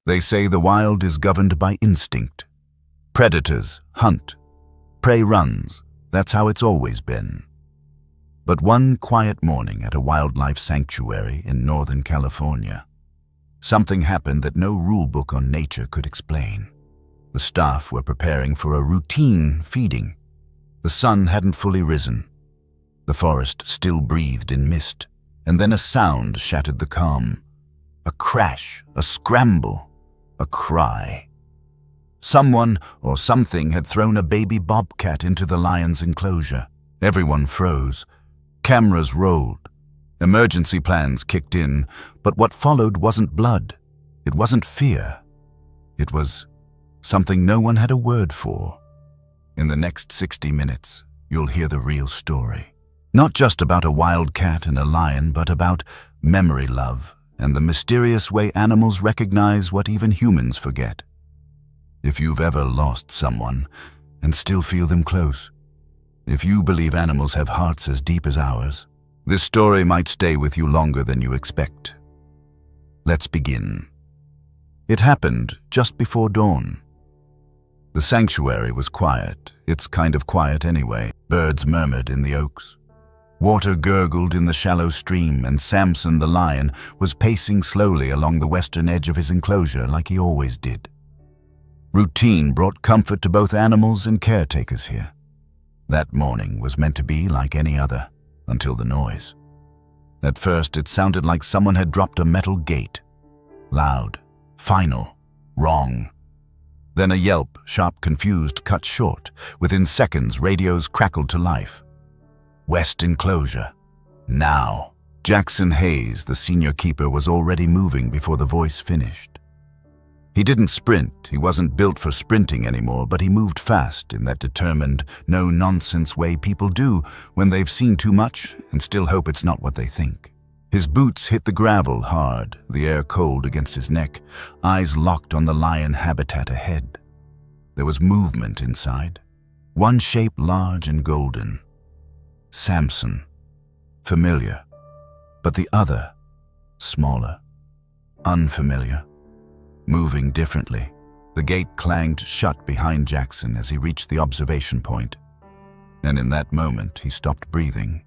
They say the wild is governed by instinct. Predators hunt, prey runs. That's how it's always been. But one quiet morning at a wildlife sanctuary in Northern California, something happened that no rulebook on nature could explain. The staff were preparing for a routine feeding. The sun hadn't fully risen. The forest still breathed in mist, and then a sound shattered the calm. A crash, a scramble, a cry. Someone or something had thrown a baby bobcat into the lion's enclosure. Everyone froze. Cameras rolled. Emergency plans kicked in, but what followed wasn't blood. It wasn't fear. It was something no one had a word for. In the next 60 minutes, you'll hear the real story. Not just about a wild cat and a lion, but about memory love and the mysterious way animals recognize what even humans forget. If you've ever lost someone and still feel them close, if you believe animals have hearts as deep as ours, this story might stay with you longer than you expect. Let's begin. It happened just before dawn. The sanctuary was quiet. It's kind of quiet anyway. Birds murmured in the oaks. Water gurgled in the shallow stream, and Samson the lion was pacing slowly along the western edge of his enclosure like he always did. Routine brought comfort to both animals and caretakers here. That morning was meant to be like any other, until the noise. At first, it sounded like someone had dropped a metal gate. Loud, final, wrong. Then a yelp, sharp, confused, cut short. Within seconds, radios crackled to life. West enclosure. Now. Jackson Hayes, the senior keeper, was already moving before the voice finished. He didn't sprint. He wasn't built for sprinting anymore, but he moved fast in that determined, no-nonsense way people do when they've seen too much and still hope it's not what they think. His boots hit the gravel hard, the air cold against his neck, eyes locked on the lion habitat ahead. There was movement inside, one shape large and golden. Samson, familiar, but the other, smaller, unfamiliar. Moving differently. The gate clanged shut behind Jackson as he reached the observation point, and in that moment he stopped breathing.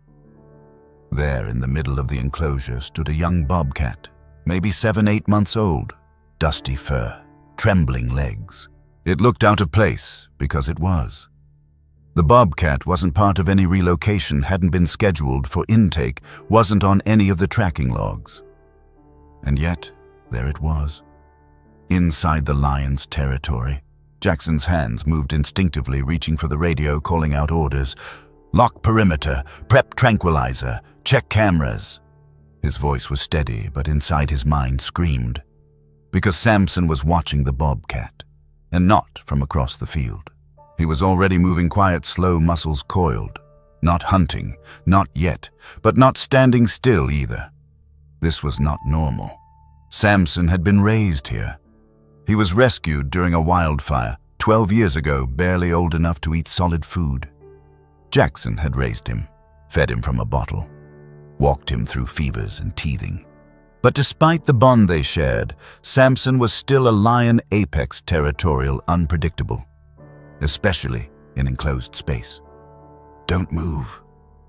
There in the middle of the enclosure stood a young bobcat, maybe 7-8 months old, dusty fur, trembling legs. It looked out of place because it was. The bobcat wasn't part of any relocation, hadn't been scheduled for intake, wasn't on any of the tracking logs. And yet, there it was. Inside the lion's territory. Jackson's hands moved instinctively, reaching for the radio, calling out orders. Lock perimeter, prep tranquilizer, check cameras. His voice was steady, but inside his mind screamed. Because Samson was watching the bobcat, and not from across the field. He was already moving quiet, slow, muscles coiled. Not hunting, not yet, but not standing still either. This was not normal. Samson had been raised here. He was rescued during a wildfire 12 years ago, barely old enough to eat solid food. Jackson had raised him, fed him from a bottle, walked him through fevers and teething. But despite the bond they shared, Samson was still a lion apex, territorial, unpredictable, especially in enclosed space. Don't move,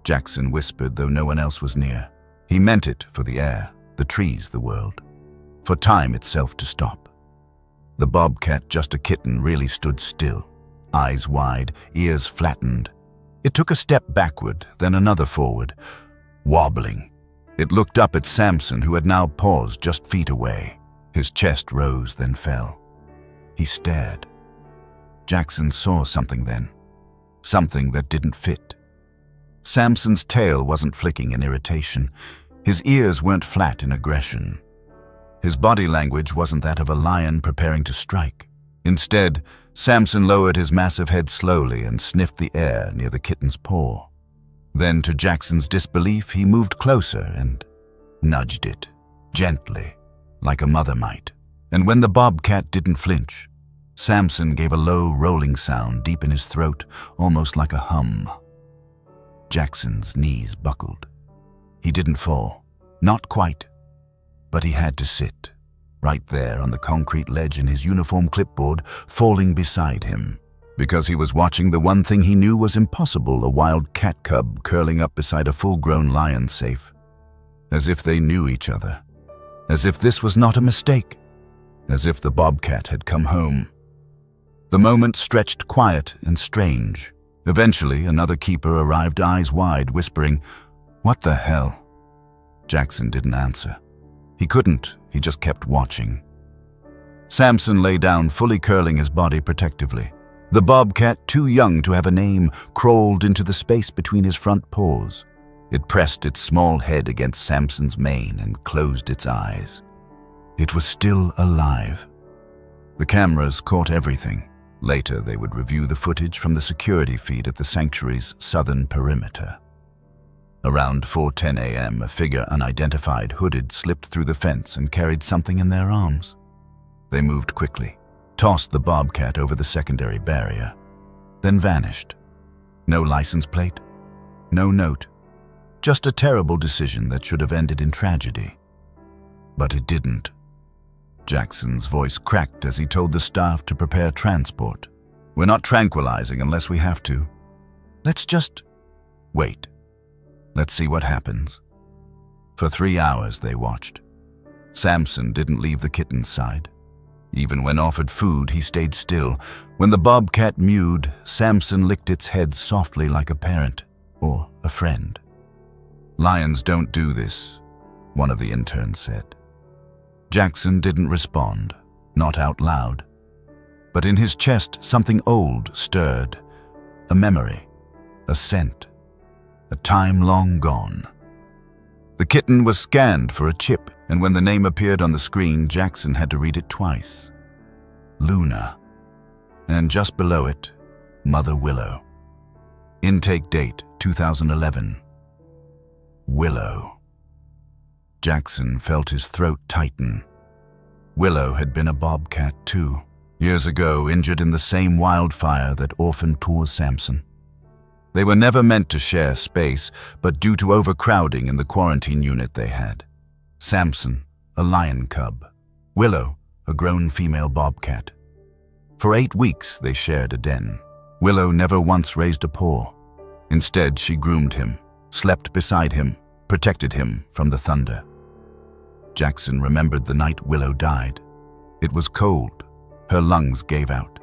Jackson whispered, though no one else was near. He meant it for the air, the trees, the world, for time itself to stop. The bobcat, just a kitten, really stood still, eyes wide, ears flattened. It took a step backward, then another forward, wobbling. It looked up at Samson, who had now paused just feet away. His chest rose, then fell. He stared. Jackson saw something then, something that didn't fit. Samson's tail wasn't flicking in irritation. His ears weren't flat in aggression. His body language wasn't that of a lion preparing to strike. Instead, Samson lowered his massive head slowly and sniffed the air near the kitten's paw. Then, to Jackson's disbelief, he moved closer and nudged it, gently, like a mother might. And when the bobcat didn't flinch, Samson gave a low, rolling sound deep in his throat, almost like a hum. Jackson's knees buckled. He didn't fall, not quite. But he had to sit. right there on the concrete ledge in his uniform clipboard, falling beside him. Because he was watching the one thing he knew was impossible, a wild cat cub curling up beside a full-grown lion safe. As if they knew each other. As if this was not a mistake. As if the bobcat had come home. The moment stretched quiet and strange. Eventually, another keeper arrived, eyes wide, whispering, "What the hell?" Jackson didn't answer. He couldn't, he just kept watching. Samson lay down, fully curling his body protectively. The bobcat, too young to have a name, crawled into the space between his front paws. It pressed its small head against Samson's mane and closed its eyes. It was still alive. The cameras caught everything. Later, they would review the footage from the security feed at the sanctuary's southern perimeter. Around 4:10 a.m., a figure unidentified, hooded, slipped through the fence and carried something in their arms. They moved quickly, tossed the bobcat over the secondary barrier, then vanished. No license plate, no note, just a terrible decision that should have ended in tragedy. But it didn't. Jackson's voice cracked as he told the staff to prepare transport. "We're not tranquilizing unless we have to. Let's just wait. Let's see what happens." For 3 hours they watched. Samson didn't leave the kitten's side. Even when offered food, he stayed still. When the bobcat mewed, Samson licked its head softly like a parent or a friend. "Lions don't do this," one of the interns said. Jackson didn't respond, not out loud. But in his chest, something old stirred. A memory, a scent, a time long gone. The kitten was scanned for a chip, and when the name appeared on the screen, Jackson had to read it twice. Luna. And just below it, Mother Willow. Intake date, 2011. Willow. Jackson felt his throat tighten. Willow had been a bobcat too, years ago, injured in the same wildfire that orphaned poor Samson. They were never meant to share space, but due to overcrowding in the quarantine unit they had. Samson, a lion cub. Willow, a grown female bobcat. For 8 weeks they shared a den. Willow never once raised a paw. Instead, she groomed him, slept beside him, protected him from the thunder. Jackson remembered the night Willow died. It was cold. Her lungs gave out.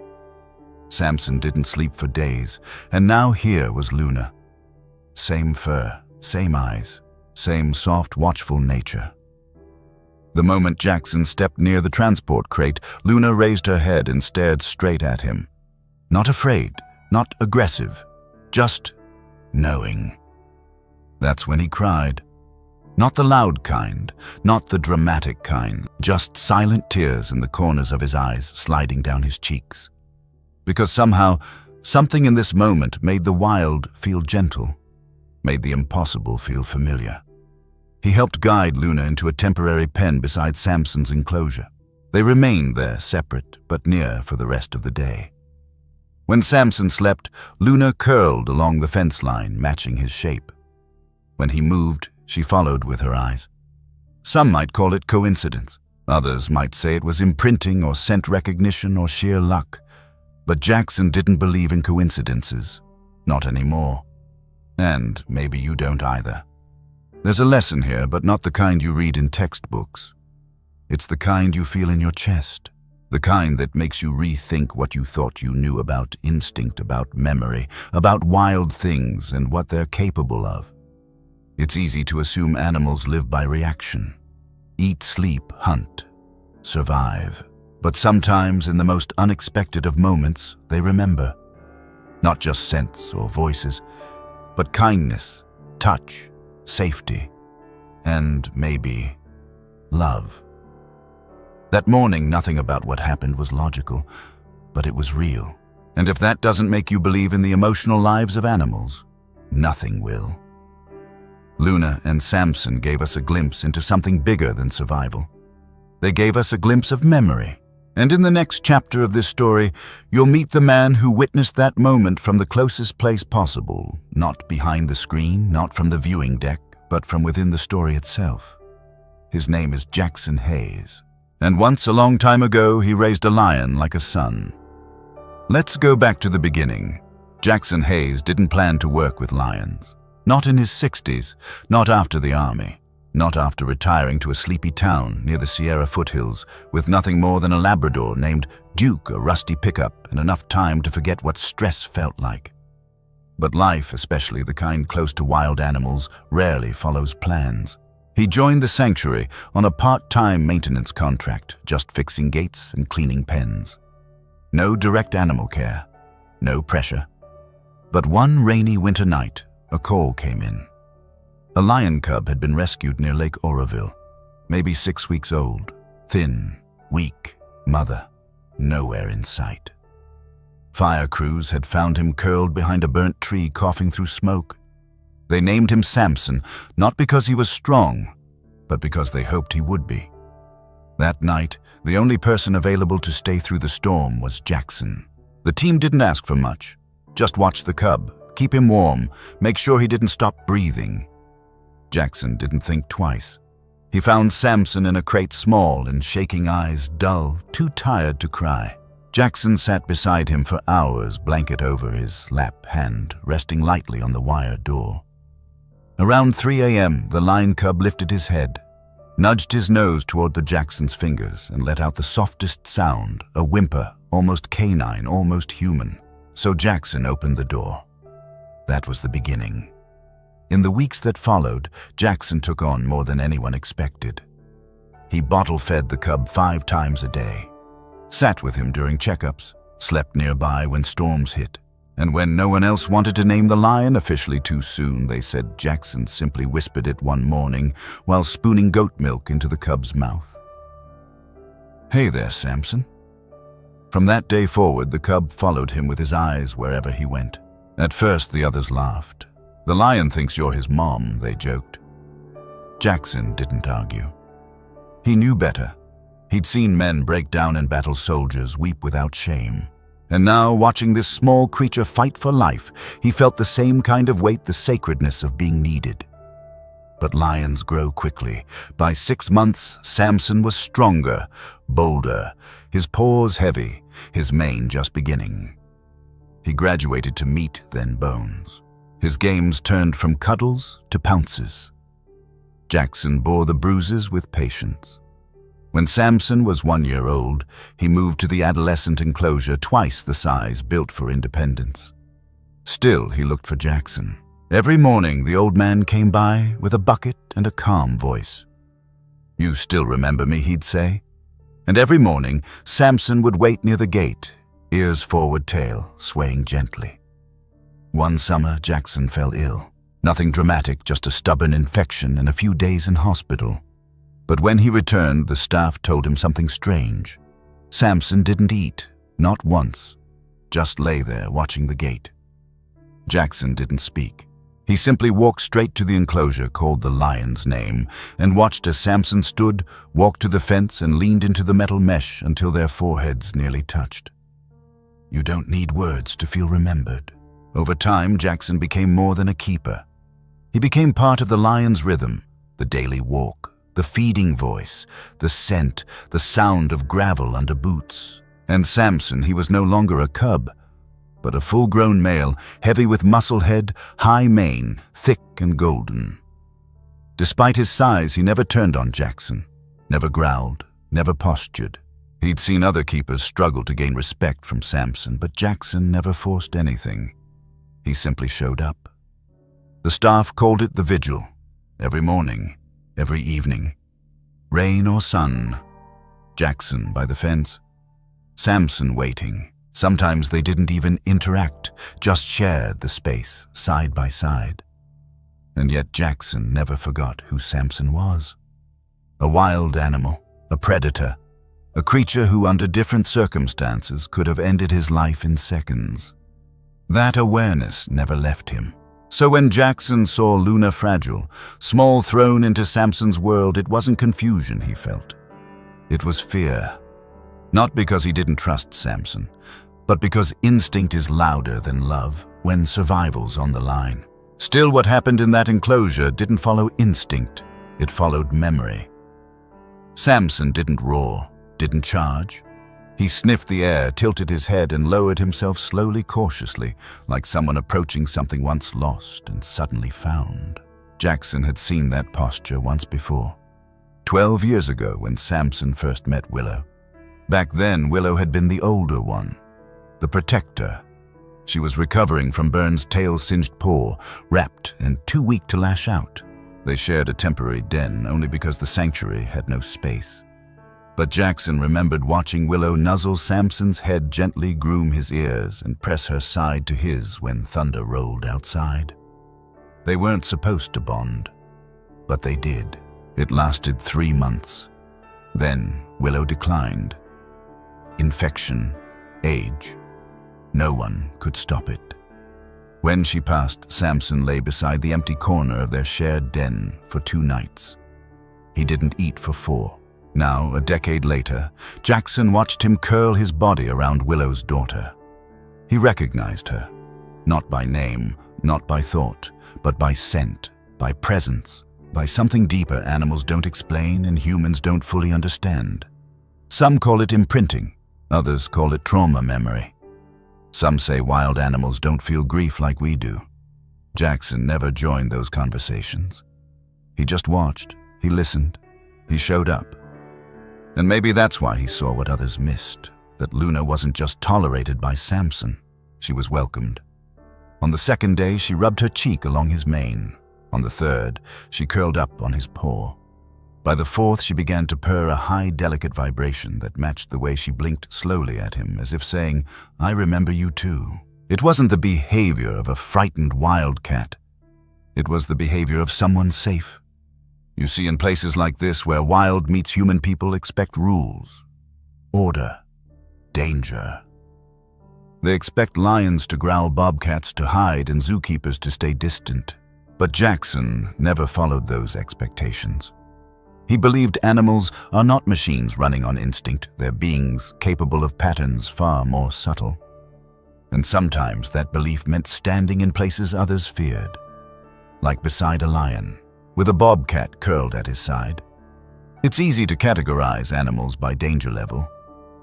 Samson didn't sleep for days, and now here was Luna. Same fur, same eyes, same soft, watchful nature. The moment Jackson stepped near the transport crate, Luna raised her head and stared straight at him. Not afraid, not aggressive, just knowing. That's when he cried. Not the loud kind, not the dramatic kind, just silent tears in the corners of his eyes sliding down his cheeks. Because somehow, something in this moment made the wild feel gentle, made the impossible feel familiar. He helped guide Luna into a temporary pen beside Samson's enclosure. They remained there, separate but near for the rest of the day. When Samson slept, Luna curled along the fence line, matching his shape. When he moved, she followed with her eyes. Some might call it coincidence. Others might say it was imprinting or scent recognition or sheer luck. But Jackson didn't believe in coincidences. Not anymore. And maybe you don't either. There's a lesson here, but not the kind you read in textbooks. It's the kind you feel in your chest. The kind that makes you rethink what you thought you knew about instinct, about memory, about wild things and what they're capable of. It's easy to assume animals live by reaction. Eat, sleep, hunt, survive. But sometimes, in the most unexpected of moments, they remember. Not just scents or voices, but kindness, touch, safety, and maybe love. That morning, nothing about what happened was logical, but it was real. And if that doesn't make you believe in the emotional lives of animals, nothing will. Luna and Samson gave us a glimpse into something bigger than survival. They gave us a glimpse of memory. And in the next chapter of this story, you'll meet the man who witnessed that moment from the closest place possible, not behind the screen, not from the viewing deck, but from within the story itself. His name is Jackson Hayes. And once, a long time ago, he raised a lion like a son. Let's go back to the beginning. Jackson Hayes didn't plan to work with lions. Not in his 60s, not after the army, not after retiring to a sleepy town near the Sierra foothills with nothing more than a Labrador named Duke, a rusty pickup, and enough time to forget what stress felt like. But life, especially the kind close to wild animals, rarely follows plans. He joined the sanctuary on a part-time maintenance contract, just fixing gates and cleaning pens. No direct animal care, no pressure. But one rainy winter night, a call came in. A lion cub had been rescued near Lake Oroville, maybe 6 weeks old, thin, weak, mother, nowhere in sight. Fire crews had found him curled behind a burnt tree, coughing through smoke. They named him Samson, not because he was strong, but because they hoped he would be. That night, the only person available to stay through the storm was Jackson. The team didn't ask for much. Just watch the cub, keep him warm, make sure he didn't stop breathing. Jackson didn't think twice. He found Samson in a crate, small and shaking eyes, dull, too tired to cry. Jackson sat beside him for hours, blanket over his lap, hand resting lightly on the wire door. Around 3 a.m., the lion cub lifted his head, nudged his nose toward the Jackson's fingers, and let out the softest sound, a whimper, almost canine, almost human. So Jackson opened the door. That was the beginning. In the weeks that followed, Jackson took on more than anyone expected. He bottle-fed the cub 5 times a day, sat with him during checkups, slept nearby when storms hit. And when no one else wanted to name the lion officially too soon, they said Jackson simply whispered it one morning while spooning goat milk into the cub's mouth. "Hey there, Samson." From that day forward, the cub followed him with his eyes wherever he went. At first, the others laughed. "The lion thinks you're his mom," they joked. Jackson didn't argue. He knew better. He'd seen men break down in battle, soldiers weep without shame. And now, watching this small creature fight for life, he felt the same kind of weight, the sacredness of being needed. But lions grow quickly. By 6 months, Samson was stronger, bolder, his paws heavy, his mane just beginning. He graduated to meat, then bones. His games turned from cuddles to pounces. Jackson bore the bruises with patience. When Samson was 1 year old, he moved to the adolescent enclosure, twice the size, built for independence. Still, he looked for Jackson. Every morning, the old man came by with a bucket and a calm voice. "You still remember me," he'd say. And every morning, Samson would wait near the gate, ears forward, tail swaying gently. One summer, Jackson fell ill. Nothing dramatic, just a stubborn infection and a few days in hospital. But when he returned, the staff told him something strange. Samson didn't eat, not once, just lay there watching the gate. Jackson didn't speak. He simply walked straight to the enclosure, called the lion's name, and watched as Samson stood, walked to the fence, and leaned into the metal mesh until their foreheads nearly touched. You don't need words to feel remembered. Over time, Jackson became more than a keeper. He became part of the lion's rhythm, the daily walk, the feeding voice, the scent, the sound of gravel under boots. And Samson, he was no longer a cub, but a full-grown male, heavy with muscle head, high mane, thick and golden. Despite his size, he never turned on Jackson, never growled, never postured. He'd seen other keepers struggle to gain respect from Samson, but Jackson never forced anything. He simply showed up. The staff called it the vigil, every morning, every evening. Rain or sun, Jackson by the fence, Samson waiting. Sometimes they didn't even interact, just shared the space, side by side. And yet Jackson never forgot who Samson was. A wild animal, a predator, a creature who under different circumstances could have ended his life in seconds. That awareness never left him. So when Jackson saw Luna fragile, small, thrown into Samson's world, it wasn't confusion he felt. It was fear. Not because he didn't trust Samson, but because instinct is louder than love when survival's on the line. Still, what happened in that enclosure didn't follow instinct, it followed memory. Samson didn't roar, didn't charge. He sniffed the air, tilted his head, and lowered himself slowly, cautiously, like someone approaching something once lost and suddenly found. Jackson had seen that posture once before. 12 years ago when Samson first met Willow. Back then, Willow had been the older one, the protector. She was recovering from Burns' tail-singed paw, wrapped and too weak to lash out. They shared a temporary den only because the sanctuary had no space. But Jackson remembered watching Willow nuzzle Samson's head, gently groom his ears, and press her side to his when thunder rolled outside. They weren't supposed to bond, but they did. It lasted 3 months. Then Willow declined. Infection, age. No one could stop it. When she passed, Samson lay beside the empty corner of their shared den for 2 nights. He didn't eat for 4. Now, a decade later, Jackson watched him curl his body around Willow's daughter. He recognized her, not by name, not by thought, but by scent, by presence, by something deeper animals don't explain and humans don't fully understand. Some call it imprinting, others call it trauma memory. Some say wild animals don't feel grief like we do. Jackson never joined those conversations. He just watched, he listened, he showed up. And maybe that's why he saw what others missed, that Luna wasn't just tolerated by Samson, she was welcomed. On the 2nd day, she rubbed her cheek along his mane. On the 3rd, she curled up on his paw. By the 4th, she began to purr a high, delicate vibration that matched the way she blinked slowly at him, as if saying, "I remember you too." It wasn't the behavior of a frightened wildcat. It was the behavior of someone safe. You see, in places like this where wild meets human, people expect rules, order, danger. They expect lions to growl, bobcats to hide, and zookeepers to stay distant. But Jackson never followed those expectations. He believed animals are not machines running on instinct. They're beings capable of patterns far more subtle. And sometimes that belief meant standing in places others feared, like beside a lion, with a bobcat curled at his side. It's easy to categorize animals by danger level.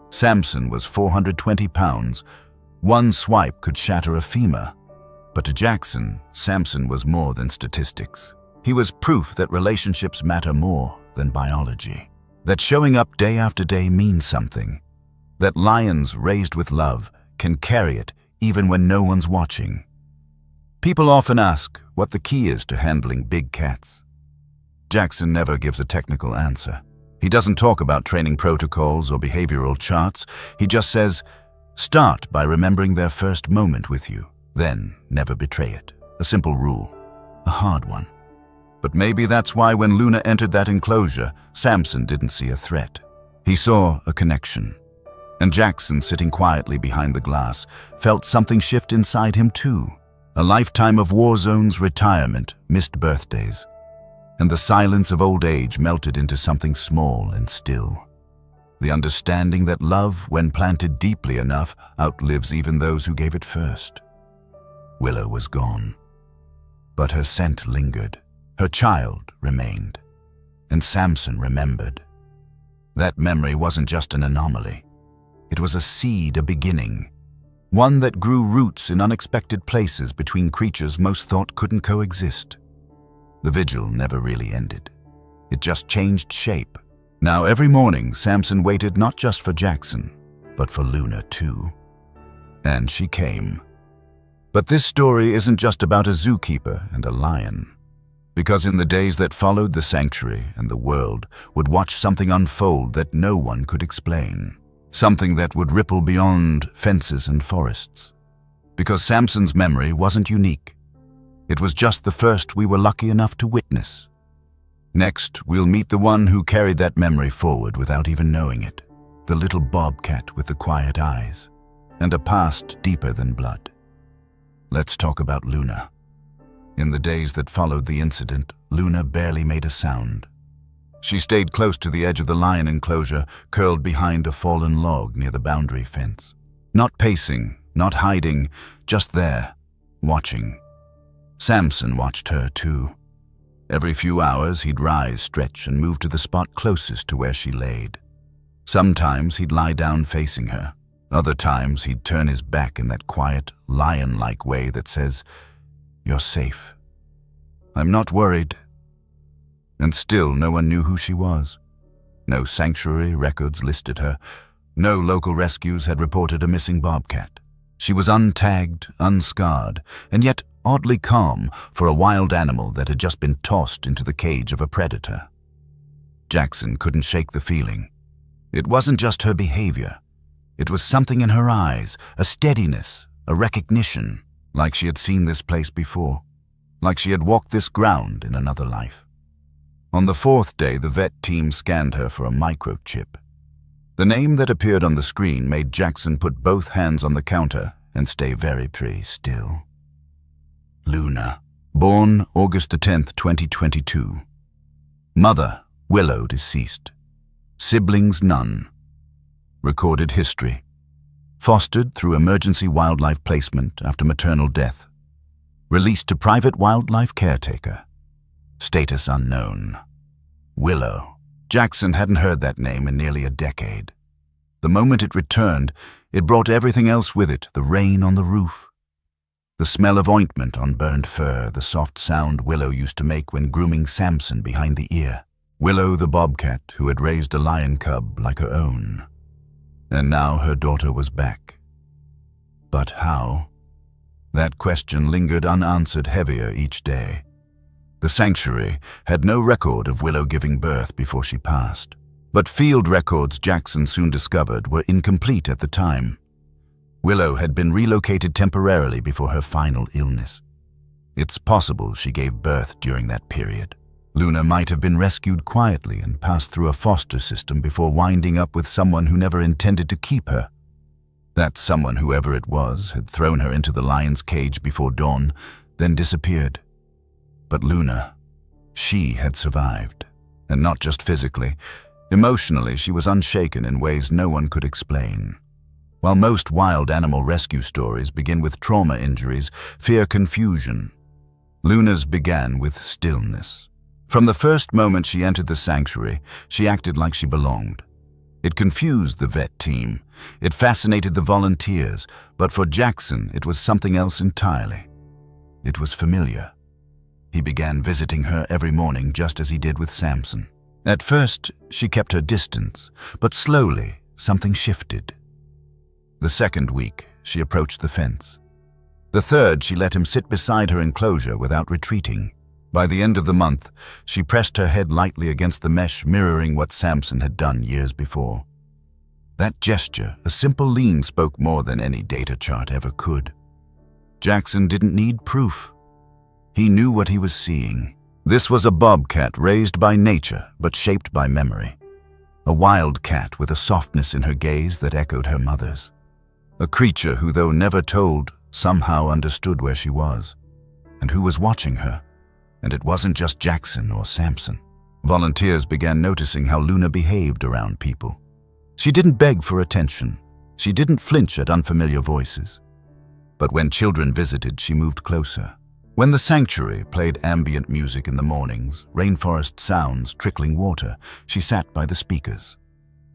Samson was 420 pounds. One swipe could shatter a femur. But to Jackson, Samson was more than statistics. He was proof that relationships matter more than biology. That showing up day after day means something. That lions raised with love can carry it even when no one's watching. People often ask what the key is to handling big cats. Jackson never gives a technical answer. He doesn't talk about training protocols or behavioral charts. He just says, start by remembering their first moment with you, then never betray it. A simple rule, a hard one. But maybe that's why when Luna entered that enclosure, Samson didn't see a threat. He saw a connection. And Jackson, sitting quietly behind the glass, felt something shift inside him too. A lifetime of war zones, retirement, missed birthdays. And the silence of old age melted into something small and still. The understanding that love, when planted deeply enough, outlives even those who gave it first. Willow was gone. But her scent lingered. Her child remained. And Samson remembered. That memory wasn't just an anomaly. It was a seed, a beginning. One that grew roots in unexpected places between creatures most thought couldn't coexist. The vigil never really ended. It just changed shape. Now every morning, Samson waited not just for Jackson, but for Luna too. And she came. But this story isn't just about a zookeeper and a lion. Because in the days that followed, the sanctuary and the world would watch something unfold that no one could explain. Something that would ripple beyond fences and forests. Because Samson's memory wasn't unique. It was just the first we were lucky enough to witness. Next, we'll meet the one who carried that memory forward without even knowing it. The little bobcat with the quiet eyes, and a past deeper than blood. Let's talk about Luna. In the days that followed the incident, Luna barely made a sound. She stayed close to the edge of the lion enclosure, curled behind a fallen log near the boundary fence. Not pacing, not hiding, just there, watching. Samson watched her too. Every few hours, he'd rise, stretch, and move to the spot closest to where she laid. Sometimes he'd lie down facing her. Other times, he'd turn his back in that quiet, lion-like way that says, "You're safe. I'm not worried." And still, no one knew who she was. No sanctuary records listed her. No local rescues had reported a missing bobcat. She was untagged, unscarred, and yet oddly calm for a wild animal that had just been tossed into the cage of a predator. Jackson couldn't shake the feeling. It wasn't just her behavior. It was something in her eyes, a steadiness, a recognition, like she had seen this place before, like she had walked this ground in another life. On the fourth day, the vet team scanned her for a microchip. The name that appeared on the screen made Jackson put both hands on the counter and stay very still. Luna, born August 10th, 2022. Mother, Willow, deceased. Siblings, none. Recorded history. Fostered through emergency wildlife placement after maternal death. Released to private wildlife caretaker. Status unknown. Willow. Jackson hadn't heard that name in nearly a decade. The moment it returned, it brought everything else with it, the rain on the roof. The smell of ointment on burned fur, the soft sound Willow used to make when grooming Samson behind the ear. Willow the bobcat who had raised a lion cub like her own. And now her daughter was back. But how? That question lingered unanswered, heavier each day. The sanctuary had no record of Willow giving birth before she passed. But field records, Jackson soon discovered, were incomplete at the time. Willow had been relocated temporarily before her final illness. It's possible she gave birth during that period. Luna might have been rescued quietly and passed through a foster system before winding up with someone who never intended to keep her. That someone, whoever it was, had thrown her into the lion's cage before dawn, then disappeared. But Luna, she had survived. And not just physically. Emotionally, she was unshaken in ways no one could explain. While most wild animal rescue stories begin with trauma injuries, fear, confusion, Luna's began with stillness. From the first moment she entered the sanctuary, she acted like she belonged. It confused the vet team. It fascinated the volunteers, but for Jackson, it was something else entirely. It was familiar. He began visiting her every morning just as he did with Samson. At first, she kept her distance, but slowly, something shifted. The second week, she approached the fence. The third, she let him sit beside her enclosure without retreating. By the end of the month, she pressed her head lightly against the mesh, mirroring what Samson had done years before. That gesture, a simple lean, spoke more than any data chart ever could. Jackson didn't need proof. He knew what he was seeing. This was a bobcat raised by nature, but shaped by memory. A wild cat with a softness in her gaze that echoed her mother's. A creature who, though never told, somehow understood where she was, and who was watching her. And it wasn't just Jackson or Samson. Volunteers began noticing how Luna behaved around people. She didn't beg for attention. She didn't flinch at unfamiliar voices. But when children visited, she moved closer. When the sanctuary played ambient music in the mornings, rainforest sounds, trickling water, she sat by the speakers.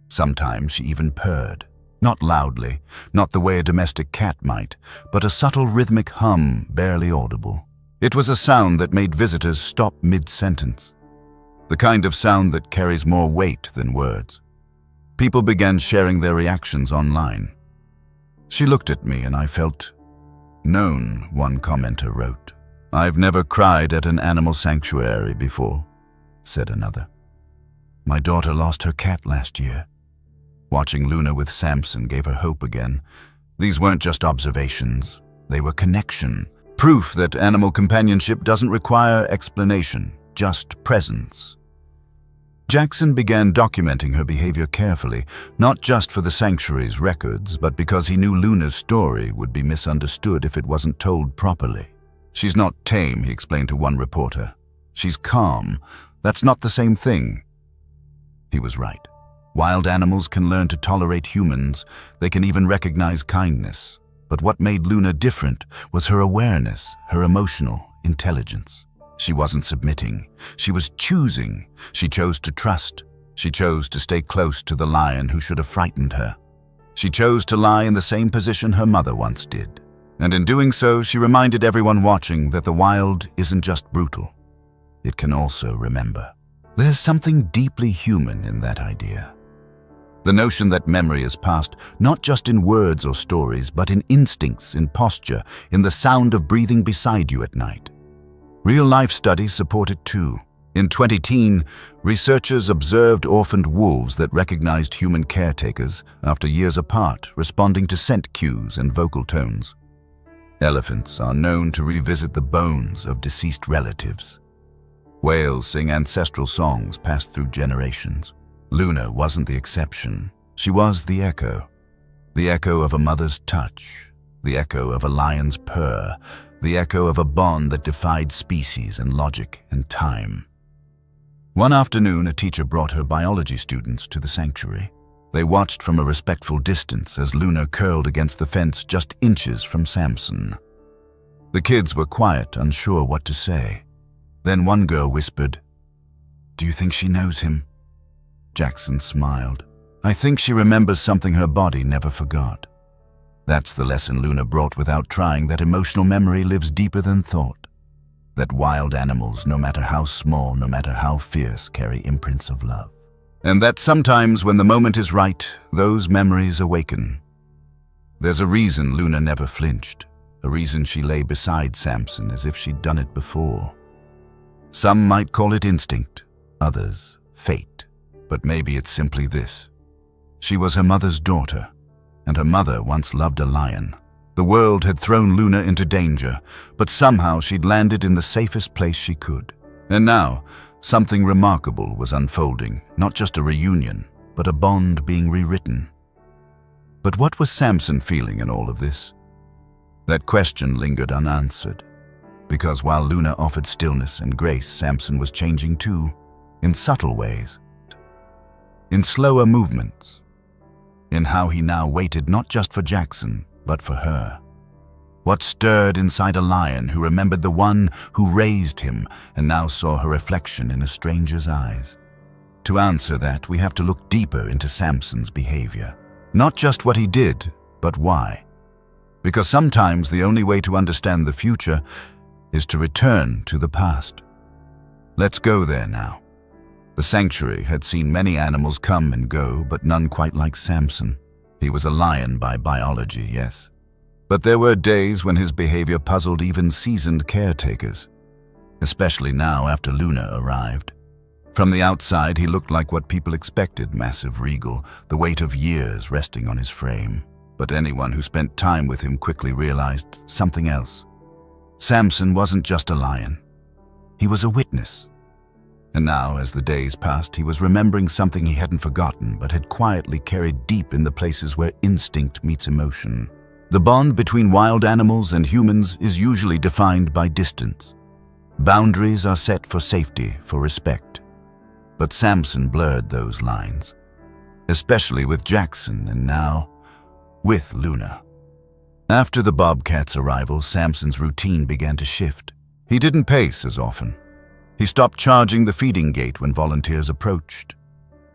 Sometimes she even purred. Not loudly, not the way a domestic cat might, but a subtle rhythmic hum, barely audible. It was a sound that made visitors stop mid-sentence. The kind of sound that carries more weight than words. People began sharing their reactions online. She looked at me and I felt known, one commenter wrote. "I've never cried at an animal sanctuary before," said another. "My daughter lost her cat last year." Watching Luna with Samson gave her hope again. These weren't just observations. They were connection. Proof that animal companionship doesn't require explanation, just presence. Jackson began documenting her behavior carefully, not just for the sanctuary's records, but because he knew Luna's story would be misunderstood if it wasn't told properly. "She's not tame," he explained to one reporter. "She's calm. That's not the same thing." He was right. Wild animals can learn to tolerate humans. They can even recognize kindness. But what made Luna different was her awareness, her emotional intelligence. She wasn't submitting. She was choosing. She chose to trust. She chose to stay close to the lion who should have frightened her. She chose to lie in the same position her mother once did. And in doing so, she reminded everyone watching that the wild isn't just brutal. It can also remember. There's something deeply human in that idea. The notion that memory is passed not just in words or stories, but in instincts, in posture, in the sound of breathing beside you at night. Real-life studies support it too. In 2010, researchers observed orphaned wolves that recognized human caretakers after years apart, responding to scent cues and vocal tones. Elephants are known to revisit the bones of deceased relatives. Whales sing ancestral songs passed through generations. Luna wasn't the exception. She was the echo of a mother's touch, the echo of a lion's purr, the echo of a bond that defied species and logic and time. One afternoon, a teacher brought her biology students to the sanctuary. They watched from a respectful distance as Luna curled against the fence just inches from Samson. The kids were quiet, unsure what to say. Then one girl whispered, "Do you think she knows him?" Jackson smiled. "I think she remembers something her body never forgot." That's the lesson Luna brought without trying, that emotional memory lives deeper than thought. That wild animals, no matter how small, no matter how fierce, carry imprints of love. And that sometimes when the moment is right, those memories awaken. There's a reason Luna never flinched, a reason she lay beside Samson as if she'd done it before. Some might call it instinct, others fate. But maybe it's simply this. She was her mother's daughter, and her mother once loved a lion. The world had thrown Luna into danger, but somehow she'd landed in the safest place she could. And now, something remarkable was unfolding, not just a reunion, but a bond being rewritten. But what was Samson feeling in all of this? That question lingered unanswered, because while Luna offered stillness and grace, Samson was changing too, in subtle ways. In slower movements, in how he now waited not just for Jackson, but for her. What stirred inside a lion who remembered the one who raised him and now saw her reflection in a stranger's eyes? To answer that, we have to look deeper into Samson's behavior. Not just what he did, but why. Because sometimes the only way to understand the future is to return to the past. Let's go there now. The sanctuary had seen many animals come and go, but none quite like Samson. He was a lion by biology, yes. But there were days when his behavior puzzled even seasoned caretakers, especially now after Luna arrived. From the outside, he looked like what people expected, massive, regal, the weight of years resting on his frame. But anyone who spent time with him quickly realized something else. Samson wasn't just a lion. He was a witness. And now, as the days passed, he was remembering something he hadn't forgotten, but had quietly carried deep in the places where instinct meets emotion. The bond between wild animals and humans is usually defined by distance. Boundaries are set for safety, for respect. But Samson blurred those lines, especially with Jackson and now with Luna. After the BOBCAT's arrival, Samson's routine began to shift. He didn't pace as often. He stopped charging the feeding gate when volunteers approached.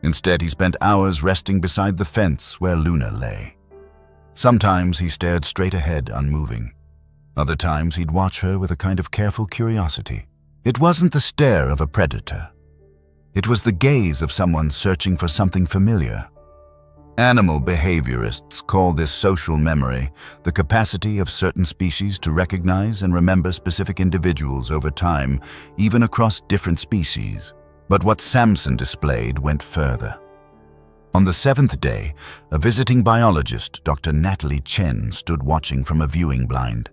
Instead, he spent hours resting beside the fence where Luna lay. Sometimes he stared straight ahead, unmoving. Other times he'd watch her with a kind of careful curiosity. It wasn't the stare of a predator. It was the gaze of someone searching for something familiar. Animal behaviorists call this social memory, the capacity of certain species to recognize and remember specific individuals over time, even across different species. But what Samson displayed went further. On the 7th day, a visiting biologist, Dr. Natalie Chen, stood watching from a viewing blind.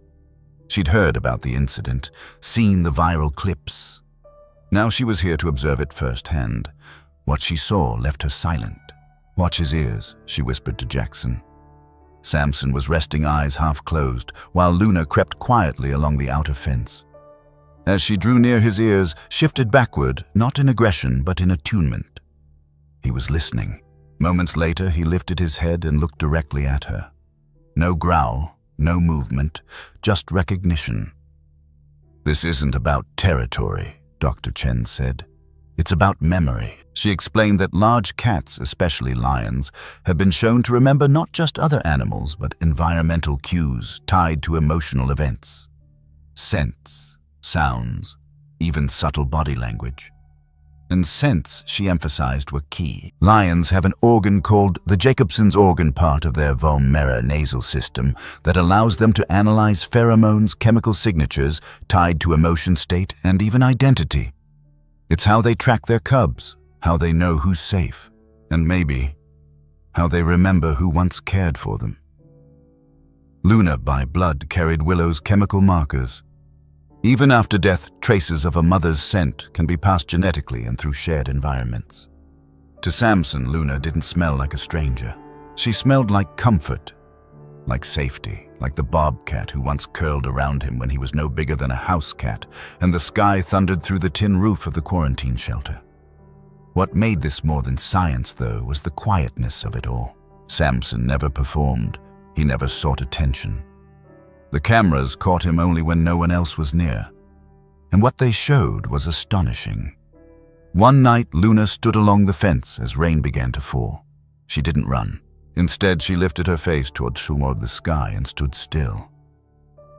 She'd heard about the incident, seen the viral clips. Now she was here to observe it firsthand. What she saw left her silent. "Watch his ears," she whispered to Jackson. Samson was resting, eyes half closed, while Luna crept quietly along the outer fence. As she drew near his ears, shifted backward, not in aggression, but in attunement. He was listening. Moments later, he lifted his head and looked directly at her. No growl, no movement, just recognition. "This isn't about territory," Dr. Chen said. "It's about memory." She explained that large cats, especially lions, have been shown to remember not just other animals, but environmental cues tied to emotional events. Scents, sounds, even subtle body language. And scents, she emphasized, were key. Lions have an organ called the Jacobson's organ, part of their vomer nasal system, that allows them to analyze pheromones, chemical signatures tied to emotion state and even identity. It's how they track their cubs, how they know who's safe, and maybe how they remember who once cared for them. Luna, by blood, carried Willow's chemical markers. Even after death, traces of a mother's scent can be passed genetically and through shared environments. To Samson, Luna didn't smell like a stranger. She smelled like comfort, like safety, like the bobcat who once curled around him when he was no bigger than a house cat, and the sky thundered through the tin roof of the quarantine shelter. What made this more than science, though, was the quietness of it all. Samson never performed. He never sought attention. The cameras caught him only when no one else was near. And what they showed was astonishing. One night, Luna stood along the fence as rain began to fall. She didn't run. Instead, she lifted her face toward the sky and stood still.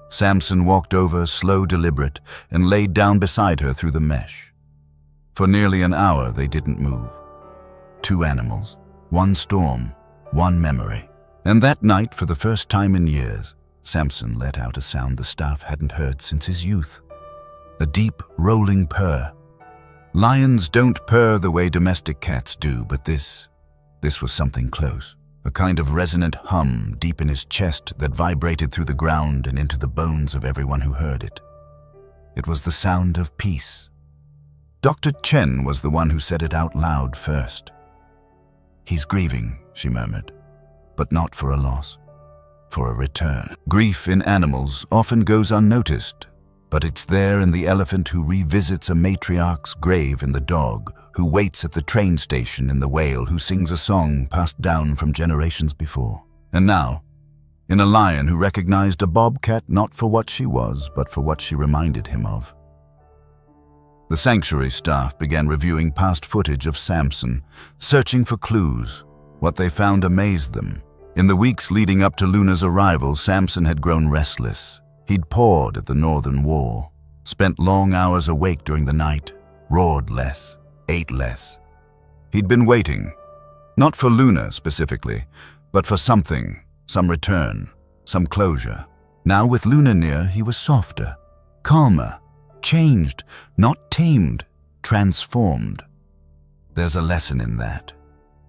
Samson walked over, slow, deliberate, and laid down beside her through the mesh. For nearly an hour, they didn't move. Two animals, one storm, one memory. And that night, for the first time in years, Samson let out a sound the staff hadn't heard since his youth. A deep, rolling purr. Lions don't purr the way domestic cats do, but this was something close. A kind of resonant hum deep in his chest that vibrated through the ground and into the bones of everyone who heard it. It was the sound of peace. Dr. Chen was the one who said it out loud first. "He's grieving," she murmured, "but not for a loss. For a return." Grief in animals often goes unnoticed, but it's there in the elephant who revisits a matriarch's grave, in the dog who waits at the train station, in the whale who sings a song passed down from generations before. And now, in a lion who recognized a bobcat not for what she was, but for what she reminded him of. The sanctuary staff began reviewing past footage of Samson, searching for clues. What they found amazed them. In the weeks leading up to Luna's arrival, Samson had grown restless. He'd pawed at the northern wall, spent long hours awake during the night, roared less, ate less. He'd been waiting, not for Luna specifically, but for something, some return, some closure. Now with Luna near, he was softer, calmer, changed, not tamed, transformed. There's a lesson in that.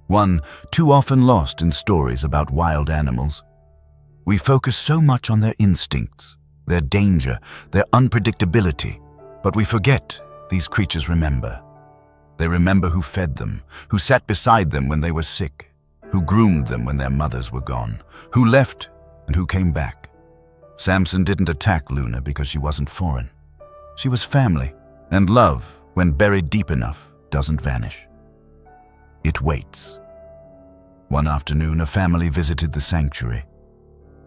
One too often lost in stories about wild animals. We focus so much on their instincts, their danger, their unpredictability, but we forget these creatures remember. They remember who fed them, who sat beside them when they were sick, who groomed them when their mothers were gone, who left and who came back. Samson didn't attack Luna because she wasn't foreign. She was family, and love, when buried deep enough, doesn't vanish. It waits. One afternoon, a family visited the sanctuary.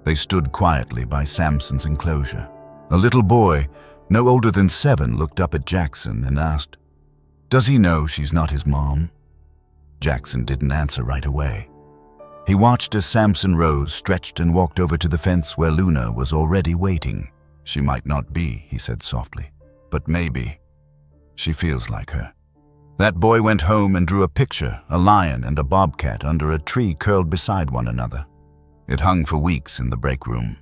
They stood quietly by Samson's enclosure. A little boy, no older than 7, looked up at Jackson and asked, "Does he know she's not his mom?" Jackson didn't answer right away. He watched as Samson rose, stretched, and walked over to the fence where Luna was already waiting. "She might not be," he said softly, "but maybe. She feels like her." That boy went home and drew a picture, a lion and a bobcat under a tree curled beside one another. It hung for weeks in the break room.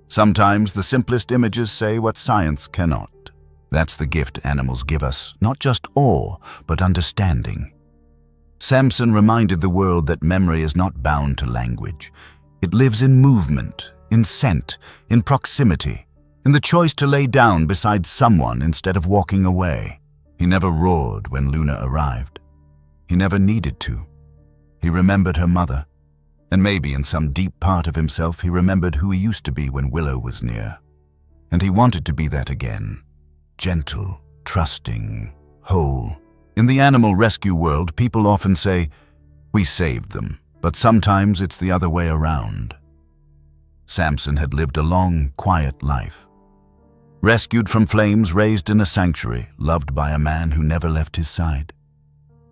Sometimes the simplest images say what science cannot. That's the gift animals give us, not just awe, but understanding. Samson reminded the world that memory is not bound to language. It lives in movement, in scent, in proximity, in the choice to lay down beside someone instead of walking away. He never roared when Luna arrived. He never needed to. He remembered her mother, and maybe in some deep part of himself he remembered who he used to be when Willow was near. And he wanted to be that again. Gentle, trusting, whole. In the animal rescue world, people often say, "We saved them," but sometimes it's the other way around. Samson had lived a long, quiet life. rescued from flames, raised in a sanctuary, loved by a man who never left his side.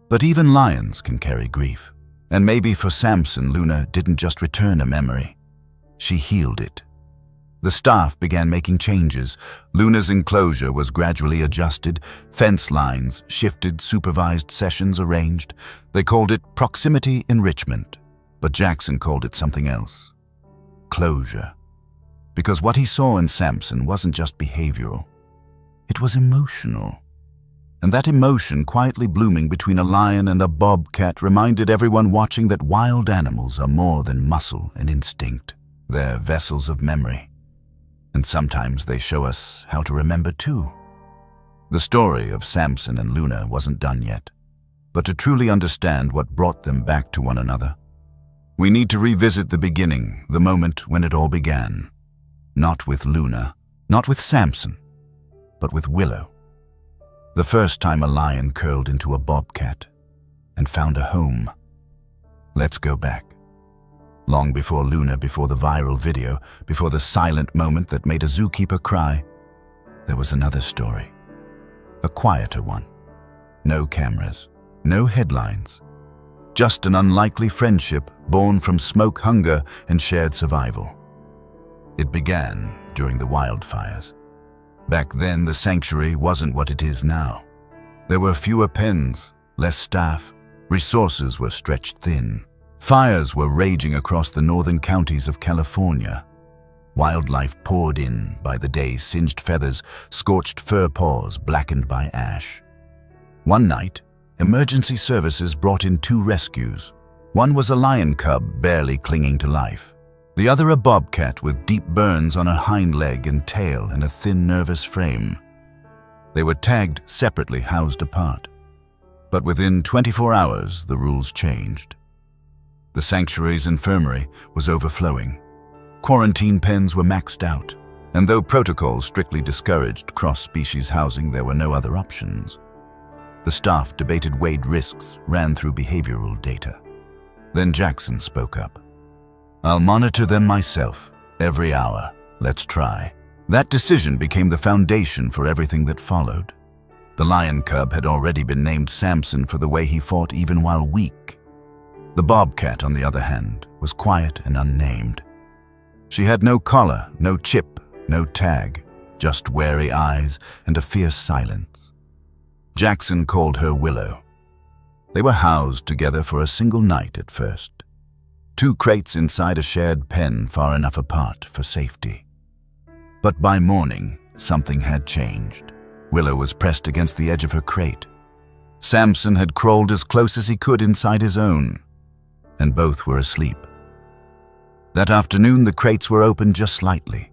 But even lions can carry grief. And maybe for Samson, Luna didn't just return a memory. She healed it. The staff began making changes. Luna's enclosure was gradually adjusted, fence lines shifted, supervised sessions arranged. They called it proximity enrichment, but Jackson called it something else. Closure. Because what he saw in Samson wasn't just behavioral. It was emotional. And that emotion, quietly blooming between a lion and a bobcat, reminded everyone watching that wild animals are more than muscle and instinct. They're vessels of memory. And sometimes they show us how to remember too. The story of Samson and Luna wasn't done yet. But to truly understand what brought them back to one another, we need to revisit the beginning, the moment when it all began. Not with Luna, not with Samson, but with Willow. The first time a lion curled into a bobcat and found a home. Let's go back. Long before Luna, before the viral video, before the silent moment that made a zookeeper cry, there was another story. A quieter one. No cameras, no headlines. Just an unlikely friendship born from smoke, hunger, and shared survival. It began during the wildfires. Back then, the sanctuary wasn't what it is now. There were fewer pens, less staff, resources were stretched thin. Fires were raging across the northern counties of California. Wildlife poured in by the day, singed feathers, scorched fur paws, blackened by ash. One night, emergency services brought in 2 rescues. One was a lion cub barely clinging to life. The other a bobcat with deep burns on her hind leg and tail and a thin, nervous frame. They were tagged separately, housed apart. But within 24 hours, the rules changed. The sanctuary's infirmary was overflowing. Quarantine pens were maxed out, and though protocols strictly discouraged cross-species housing, there were no other options. The staff debated, weighed risks, ran through behavioral data. Then Jackson spoke up. "I'll monitor them myself, every hour. Let's try." That decision became the foundation for everything that followed. The lion cub had already been named Samson for the way he fought even while weak. The bobcat, on the other hand, was quiet and unnamed. She had no collar, no chip, no tag, just wary eyes and a fierce silence. Jackson called her Willow. They were housed together for a single night at first. 2 crates inside a shared pen far enough apart for safety. But by morning, something had changed. Willow was pressed against the edge of her crate. Samson had crawled as close as he could inside his own, and both were asleep. That afternoon, the crates were opened just slightly.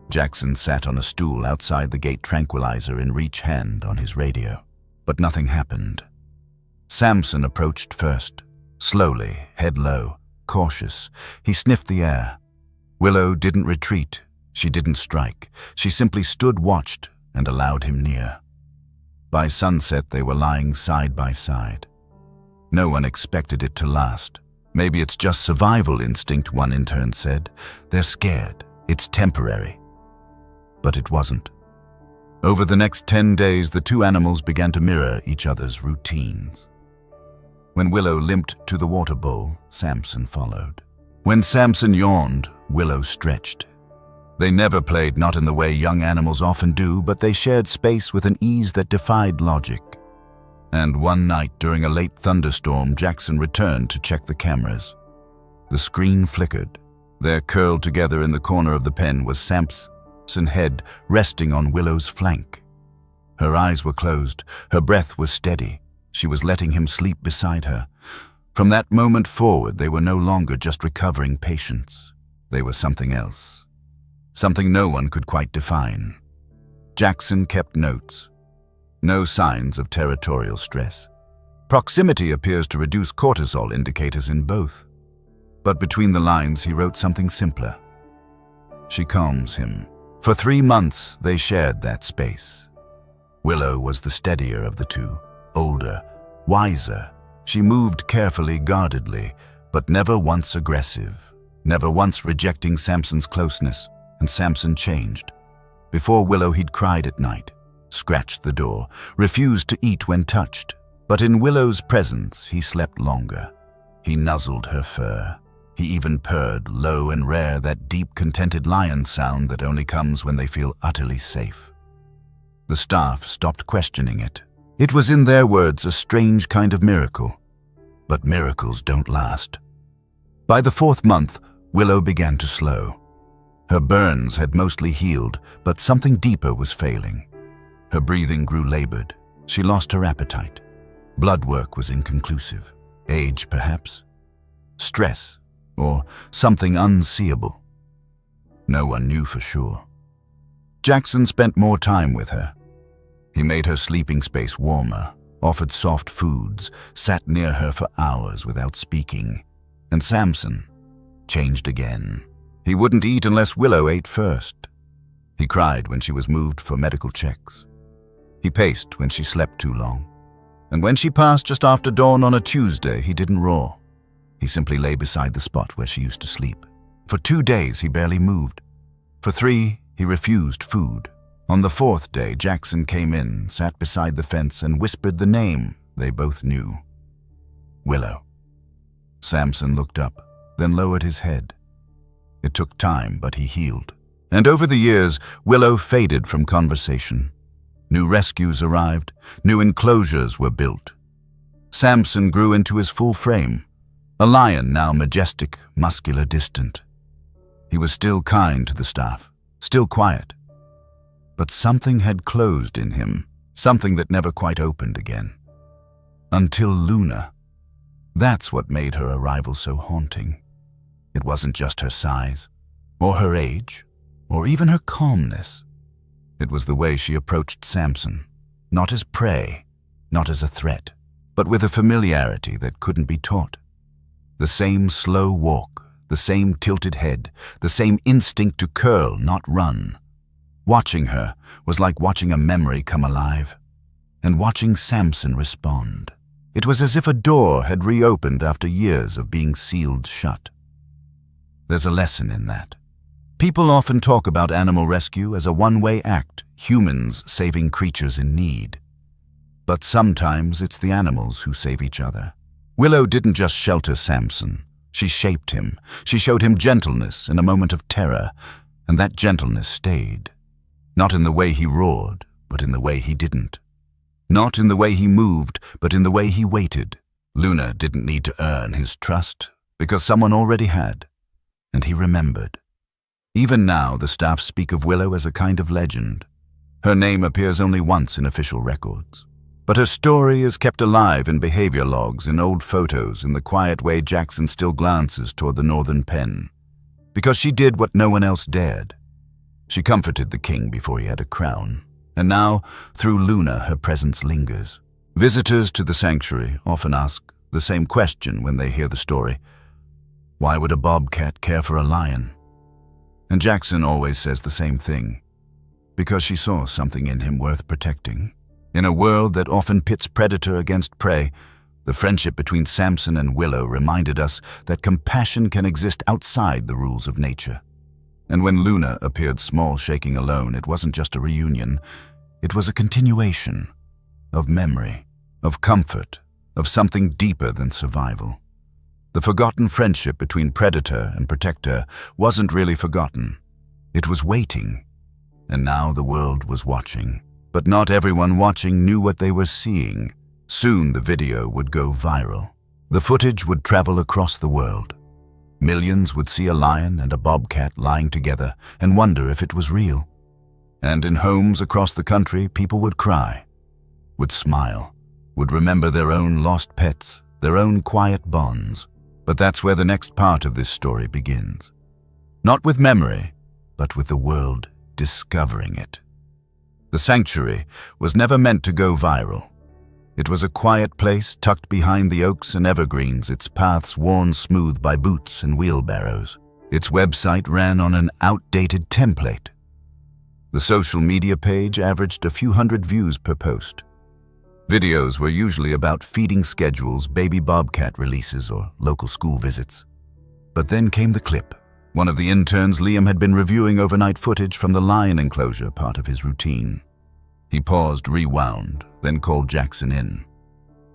Jackson sat on a stool outside the gate, tranquilizer in reach, hand on his radio. But nothing happened. Samson approached first, slowly, head low, cautious. He sniffed the air. Willow didn't retreat. She didn't strike. She simply stood, watched, and allowed him near. By sunset, they were lying side by side. No one expected it to last. "Maybe it's just survival instinct," one intern said. "They're scared. It's temporary." But it wasn't. Over the next 10 days, the 2 animals began to mirror each other's routines. When Willow limped to the water bowl, Samson followed. When Samson yawned, Willow stretched. They never played, not in the way young animals often do, but they shared space with an ease that defied logic. And one night during a late thunderstorm, Jackson returned to check the cameras. The screen flickered. There, curled together in the corner of the pen, was Samson's head resting on Willow's flank. Her eyes were closed. Her breath was steady. She was letting him sleep beside her. From that moment forward, they were no longer just recovering patients. They were something else. Something no one could quite define. Jackson kept notes. No signs of territorial stress. Proximity appears to reduce cortisol indicators in both. But between the lines, he wrote something simpler. She calms him. For 3 months, they shared that space. Willow was the steadier of the 2, older, wiser. She moved carefully, guardedly, but never once aggressive, never once rejecting Samson's closeness, and Samson changed. Before Willow he'd cried at night, scratched the door, refused to eat when touched. But in Willow's presence he slept longer. He nuzzled her fur. He even purred, low and rare, that deep, contented lion sound that only comes when they feel utterly safe. The staff stopped questioning it. It was, in their words, a strange kind of miracle. But miracles don't last. By the 4th month, Willow began to slow. Her burns had mostly healed, but something deeper was failing. Her breathing grew labored. She lost her appetite. Blood work was inconclusive. Age, perhaps? Stress, or something unseeable. No one knew for sure. Jackson spent more time with her. He made her sleeping space warmer, offered soft foods, sat near her for hours without speaking. And Samson changed again. He wouldn't eat unless Willow ate first. He cried when she was moved for medical checks. He paced when she slept too long. And when she passed just after dawn on a Tuesday, he didn't roar. He simply lay beside the spot where she used to sleep. For 2 days, he barely moved. For 3, he refused food. On the 4th day, Jackson came in, sat beside the fence, and whispered the name they both knew. Willow. Samson looked up, then lowered his head. It took time, but he healed. And over the years, Willow faded from conversation. New rescues arrived, new enclosures were built. Samson grew into his full frame, a lion now majestic, muscular, distant. He was still kind to the staff, still quiet. But something had closed in him, something that never quite opened again. Until Luna. That's what made her arrival so haunting. It wasn't just her size, or her age, or even her calmness. It was the way she approached Samson, not as prey, not as a threat, but with a familiarity that couldn't be taught. The same slow walk, the same tilted head, the same instinct to curl, not run. Watching her was like watching a memory come alive, and watching Samson respond. It was as if a door had reopened after years of being sealed shut. There's a lesson in that. People often talk about animal rescue as a one-way act, humans saving creatures in need. But sometimes it's the animals who save each other. Willow didn't just shelter Samson. She shaped him. She showed him gentleness in a moment of terror, and that gentleness stayed. Not in the way he roared, but in the way he didn't. Not in the way he moved, but in the way he waited. Luna didn't need to earn his trust, because someone already had. And he remembered. Even now, the staff speak of Willow as a kind of legend. Her name appears only once in official records. But her story is kept alive in behavior logs, in old photos, in the quiet way Jackson still glances toward the northern pen. Because she did what no one else dared. She comforted the king before he had a crown. And now, through Luna, her presence lingers. Visitors to the sanctuary often ask the same question when they hear the story. Why would a bobcat care for a lion? And Jackson always says the same thing. Because she saw something in him worth protecting. In a world that often pits predator against prey, the friendship between Samson and Willow reminded us that compassion can exist outside the rules of nature. And when Luna appeared small, shaking alone, it wasn't just a reunion. It was a continuation of memory, of comfort, of something deeper than survival. The forgotten friendship between predator and protector wasn't really forgotten. It was waiting. And now the world was watching. But not everyone watching knew what they were seeing. Soon the video would go viral. The footage would travel across the world. Millions would see a lion and a bobcat lying together and wonder if it was real. And in homes across the country, people would cry, would smile, would remember their own lost pets, their own quiet bonds. But that's where the next part of this story begins. Not with memory, but with the world discovering it. The sanctuary was never meant to go viral. It was a quiet place tucked behind the oaks and evergreens, its paths worn smooth by boots and wheelbarrows. Its website ran on an outdated template. The social media page averaged a few hundred views per post. Videos were usually about feeding schedules, baby bobcat releases, or local school visits. But then came the clip. One of the interns, Liam, had been reviewing overnight footage from the lion enclosure, part of his routine. He paused, rewound, then called Jackson in.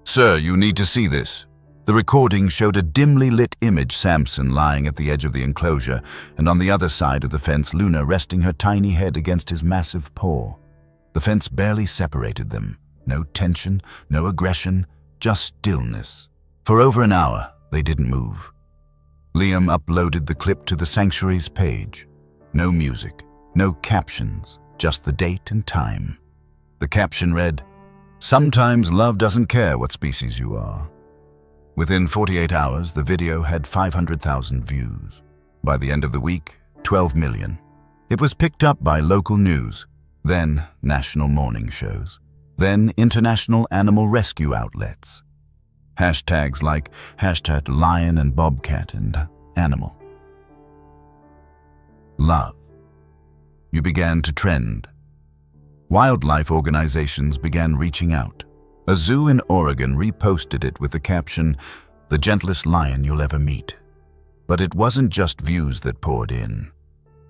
"Sir, you need to see this." The recording showed a dimly lit image, Samson lying at the edge of the enclosure, and on the other side of the fence, Luna resting her tiny head against his massive paw. The fence barely separated them. No tension, no aggression, just stillness. For over an hour, they didn't move. Liam uploaded the clip to the sanctuary's page. No music, no captions, just the date and time. The caption read, "Sometimes love doesn't care what species you are." Within 48 hours, the video had 500,000 views. By the end of the week, 12 million. It was picked up by local news, then national morning shows, then international animal rescue outlets. Hashtags like #lion and bobcat and animal. Love. You began to trend. Wildlife organizations began reaching out. A zoo in Oregon reposted it with the caption, "The gentlest lion you'll ever meet." But it wasn't just views that poured in.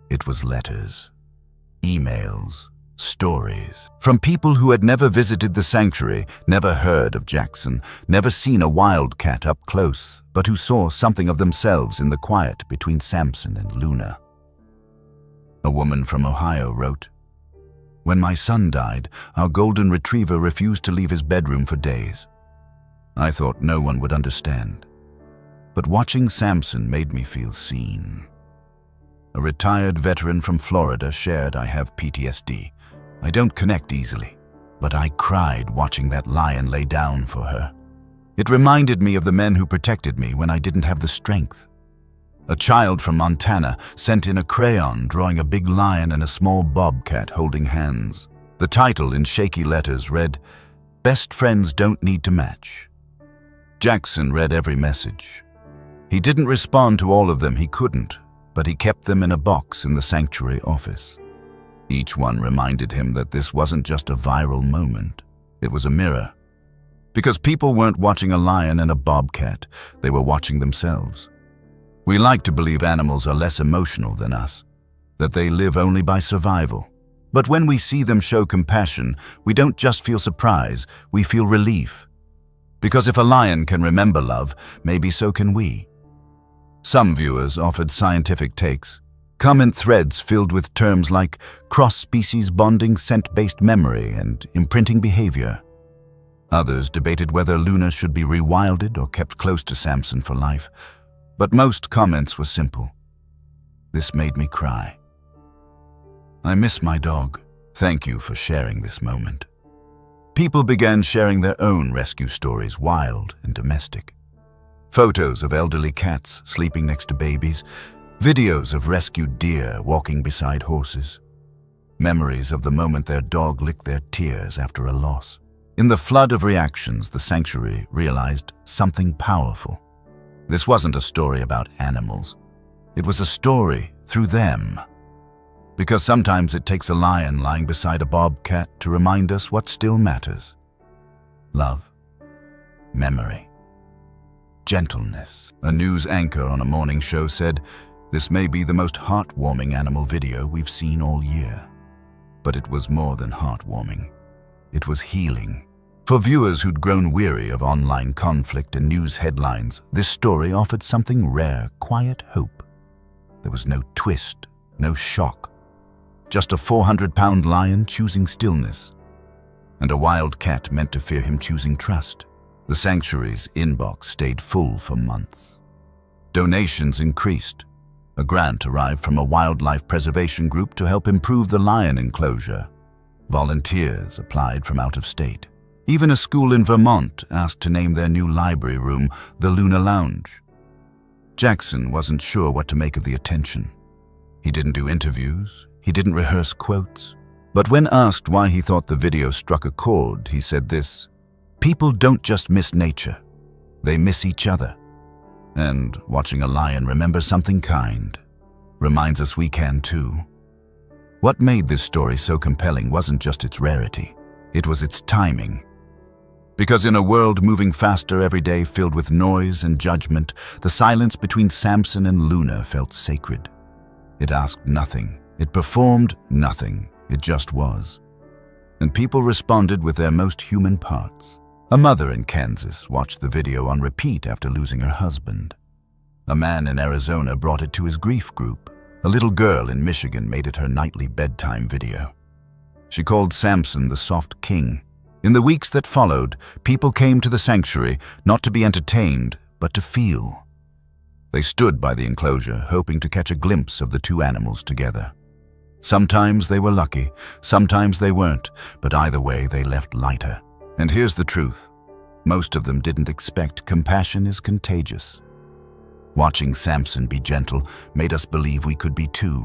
It was letters, emails, stories from people who had never visited the sanctuary, never heard of Jackson, never seen a wildcat up close, but who saw something of themselves in the quiet between Samson and Luna. A woman from Ohio wrote, "When my son died, our golden retriever refused to leave his bedroom for days. I thought no one would understand. But watching Samson made me feel seen." A retired veteran from Florida shared, "I have PTSD. I don't connect easily, but I cried watching that lion lay down for her. It reminded me of the men who protected me when I didn't have the strength." A child from Montana sent in a crayon drawing a big lion and a small bobcat holding hands. The title in shaky letters read, "Best friends don't need to match." Jackson read every message. He didn't respond to all of them, he couldn't, but he kept them in a box in the sanctuary office. Each one reminded him that this wasn't just a viral moment, it was a mirror. Because people weren't watching a lion and a bobcat, they were watching themselves. We like to believe animals are less emotional than us, that they live only by survival. But when we see them show compassion, we don't just feel surprise, we feel relief. Because if a lion can remember love, maybe so can we. Some viewers offered scientific takes, comment threads filled with terms like cross-species bonding, scent-based memory, and imprinting behavior. Others debated whether Luna should be rewilded or kept close to Samson for life. But most comments were simple. "This made me cry. I miss my dog. Thank you for sharing this moment." People began sharing their own rescue stories, wild and domestic. Photos of elderly cats sleeping next to babies, videos of rescued deer walking beside horses, memories of the moment their dog licked their tears after a loss. In the flood of reactions, the sanctuary realized something powerful. This wasn't a story about animals. It was a story through them. Because sometimes it takes a lion lying beside a bobcat to remind us what still matters. Love, memory, gentleness. A news anchor on a morning show said, "This may be the most heartwarming animal video we've seen all year." But it was more than heartwarming. It was healing. For viewers who'd grown weary of online conflict and news headlines, this story offered something rare, quiet hope. There was no twist, no shock. Just a 400-pound lion choosing stillness, and a wild cat meant to fear him choosing trust. The sanctuary's inbox stayed full for months. Donations increased. A grant arrived from a wildlife preservation group to help improve the lion enclosure. Volunteers applied from out of state. Even a school in Vermont asked to name their new library room the Luna Lounge. Jackson wasn't sure what to make of the attention. He didn't do interviews, he didn't rehearse quotes. But when asked why he thought the video struck a chord, he said this: "People don't just miss nature, they miss each other. And watching a lion remember something kind reminds us we can too." What made this story so compelling wasn't just its rarity, it was its timing. Because in a world moving faster every day, filled with noise and judgment, the silence between Samson and Luna felt sacred. It asked nothing. It performed nothing. It just was. And people responded with their most human parts. A mother in Kansas watched the video on repeat after losing her husband. A man in Arizona brought it to his grief group. A little girl in Michigan made it her nightly bedtime video. She called Samson the soft king. In the weeks that followed, people came to the sanctuary not to be entertained, but to feel. They stood by the enclosure, hoping to catch a glimpse of the two animals together. Sometimes they were lucky, sometimes they weren't, but either way they left lighter. And here's the truth. Most of them didn't expect compassion is contagious. Watching Samson be gentle made us believe we could be too.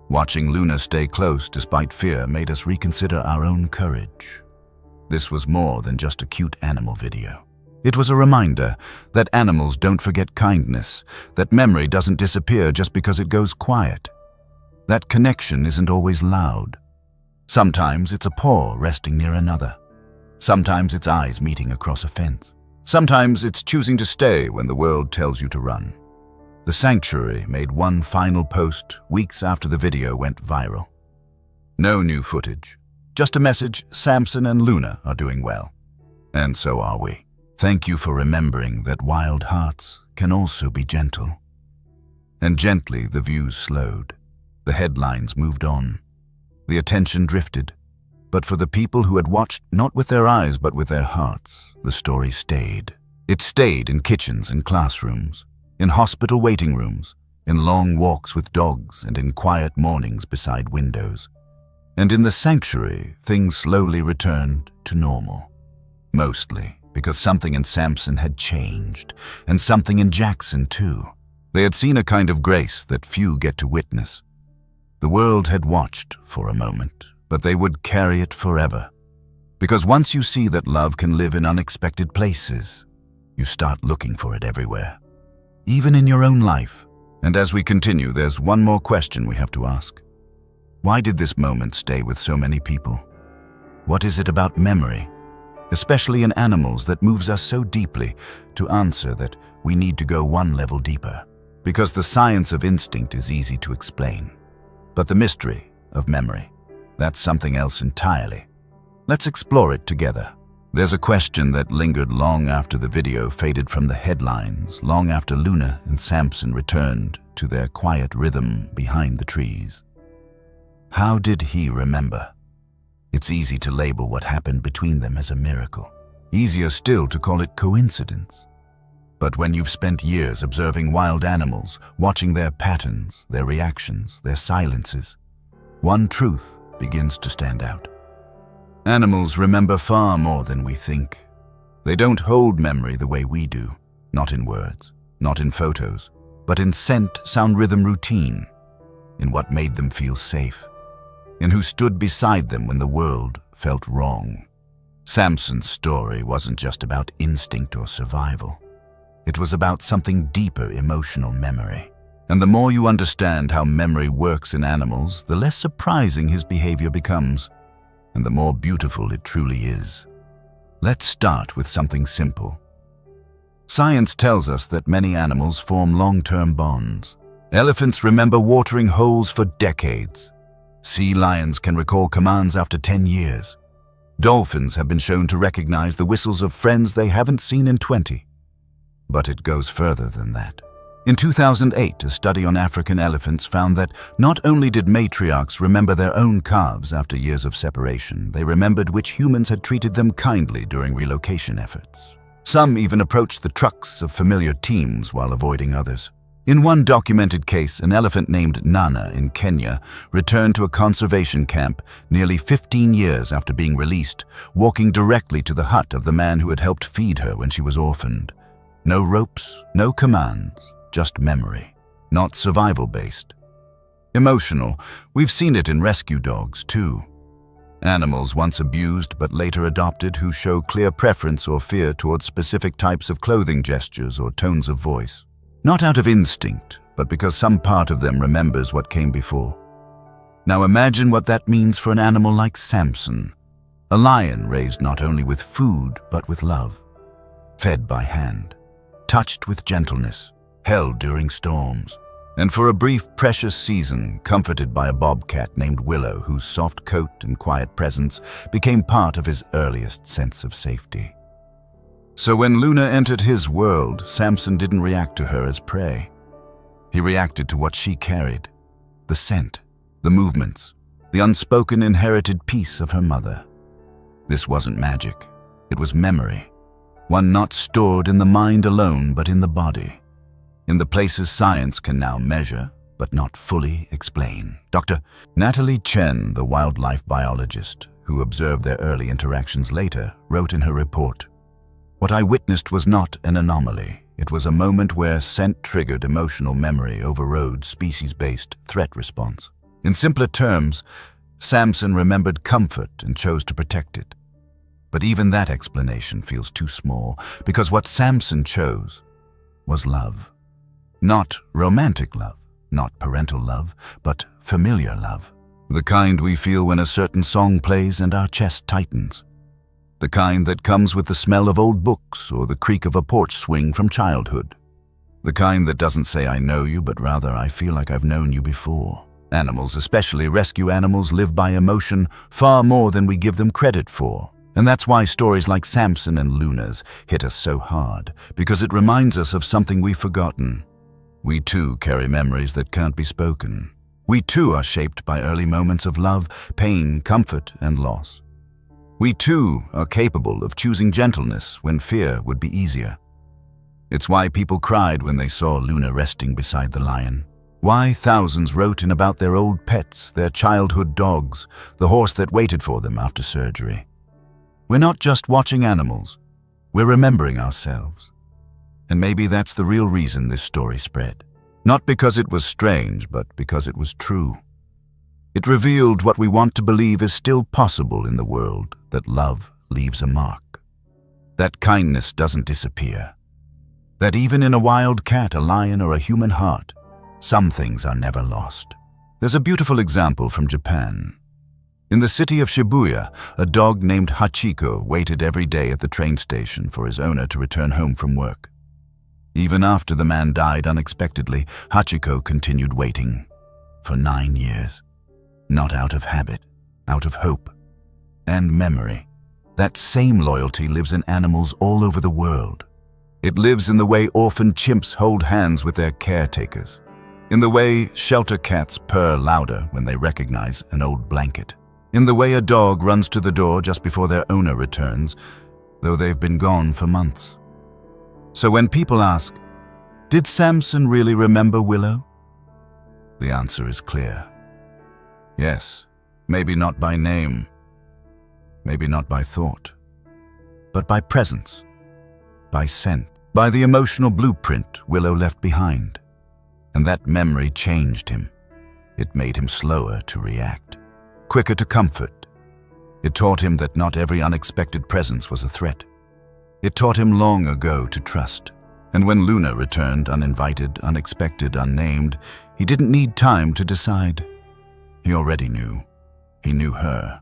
Watching Luna stay close despite fear made us reconsider our own courage. This was more than just a cute animal video. It was a reminder that animals don't forget kindness, that memory doesn't disappear just because it goes quiet. That connection isn't always loud. Sometimes it's a paw resting near another. Sometimes it's eyes meeting across a fence. Sometimes it's choosing to stay when the world tells you to run. The sanctuary made one final post weeks after the video went viral. No new footage, just a message: Samson and Luna are doing well. And so are we. Thank you for remembering that wild hearts can also be gentle. And gently the views slowed. The headlines moved on. The attention drifted. But for the people who had watched not with their eyes but with their hearts, the story stayed. It stayed in kitchens and classrooms, in hospital waiting rooms, in long walks with dogs, and in quiet mornings beside windows. And in the sanctuary, things slowly returned to normal. Mostly because something in Samson had changed, and something in Jackson too. They had seen a kind of grace that few get to witness. The world had watched for a moment, but they would carry it forever. Because once you see that love can live in unexpected places, you start looking for it everywhere, even in your own life. And as we continue, there's one more question we have to ask. Why did this moment stay with so many people? What is it about memory, especially in animals, that moves us so deeply to answer that we need to go one level deeper? Because the science of instinct is easy to explain, but the mystery of memory, that's something else entirely. Let's explore it together. There's a question that lingered long after the video faded from the headlines, long after Luna and Samson returned to their quiet rhythm behind the trees. How did he remember? It's easy to label what happened between them as a miracle. Easier still to call it coincidence. But when you've spent years observing wild animals, watching their patterns, their reactions, their silences, one truth begins to stand out. Animals remember far more than we think. They don't hold memory the way we do, not in words, not in photos, but in scent, sound, rhythm, routine, in what made them feel safe, in who stood beside them when the world felt wrong. Samson's story wasn't just about instinct or survival. It was about something deeper, emotional memory. And the more you understand how memory works in animals, the less surprising his behavior becomes, and the more beautiful it truly is. Let's start with something simple. Science tells us that many animals form long-term bonds. Elephants remember watering holes for decades. Sea lions can recall commands after 10 years. Dolphins have been shown to recognize the whistles of friends they haven't seen in 20. But it goes further than that. In 2008, a study on African elephants found that not only did matriarchs remember their own calves after years of separation, they remembered which humans had treated them kindly during relocation efforts. Some even approached the trucks of familiar teams while avoiding others. In one documented case, an elephant named Nana in Kenya returned to a conservation camp nearly 15 years after being released, walking directly to the hut of the man who had helped feed her when she was orphaned. No ropes, no commands, just memory, not survival-based. Emotional, we've seen it in rescue dogs too. Animals once abused but later adopted who show clear preference or fear towards specific types of clothing gestures or tones of voice. Not out of instinct, but because some part of them remembers what came before. Now imagine what that means for an animal like Samson, a lion raised not only with food but with love, fed by hand, touched with gentleness, held during storms. And for a brief, precious season, comforted by a bobcat named Willow, whose soft coat and quiet presence became part of his earliest sense of safety. So when Luna entered his world, Samson didn't react to her as prey. He reacted to what she carried: the scent, the movements, the unspoken inherited peace of her mother. This wasn't magic. It was memory, one not stored in the mind alone, but in the body, in the places science can now measure, but not fully explain. Dr. Natalie Chen, the wildlife biologist who observed their early interactions later, wrote in her report, "What I witnessed was not an anomaly. It was a moment where scent-triggered emotional memory overrode species-based threat response. In simpler terms, Samson remembered comfort and chose to protect it. But even that explanation feels too small, because what Samson chose was love. Not romantic love, not parental love, but familiar love. The kind we feel when a certain song plays and our chest tightens. The kind that comes with the smell of old books or the creak of a porch swing from childhood. The kind that doesn't say I know you, but rather I feel like I've known you before. Animals, especially rescue animals, live by emotion far more than we give them credit for. And that's why stories like Samson and Luna's hit us so hard, because it reminds us of something we've forgotten. We too carry memories that can't be spoken. We too are shaped by early moments of love, pain, comfort, and loss. We too are capable of choosing gentleness when fear would be easier. It's why people cried when they saw Luna resting beside the lion. Why thousands wrote in about their old pets, their childhood dogs, the horse that waited for them after surgery. We're not just watching animals, we're remembering ourselves. And maybe that's the real reason this story spread. Not because it was strange, but because it was true. It revealed what we want to believe is still possible in the world, that love leaves a mark. That kindness doesn't disappear. That even in a wild cat, a lion, or a human heart, some things are never lost. There's a beautiful example from Japan. In the city of Shibuya, a dog named Hachiko waited every day at the train station for his owner to return home from work. Even after the man died unexpectedly, Hachiko continued waiting for 9 years. Not out of habit, out of hope and memory. That same loyalty lives in animals all over the world. It lives in the way orphaned chimps hold hands with their caretakers, in the way shelter cats purr louder when they recognize an old blanket, in the way a dog runs to the door just before their owner returns, though they've been gone for months. So when people ask, did Samson really remember Willow? The answer is clear. Yes, maybe not by name, maybe not by thought, but by presence, by scent, by the emotional blueprint Willow left behind. And that memory changed him. It made him slower to react, quicker to comfort. It taught him that not every unexpected presence was a threat. It taught him long ago to trust. And when Luna returned, uninvited, unexpected, unnamed, he didn't need time to decide. He already knew. He knew her,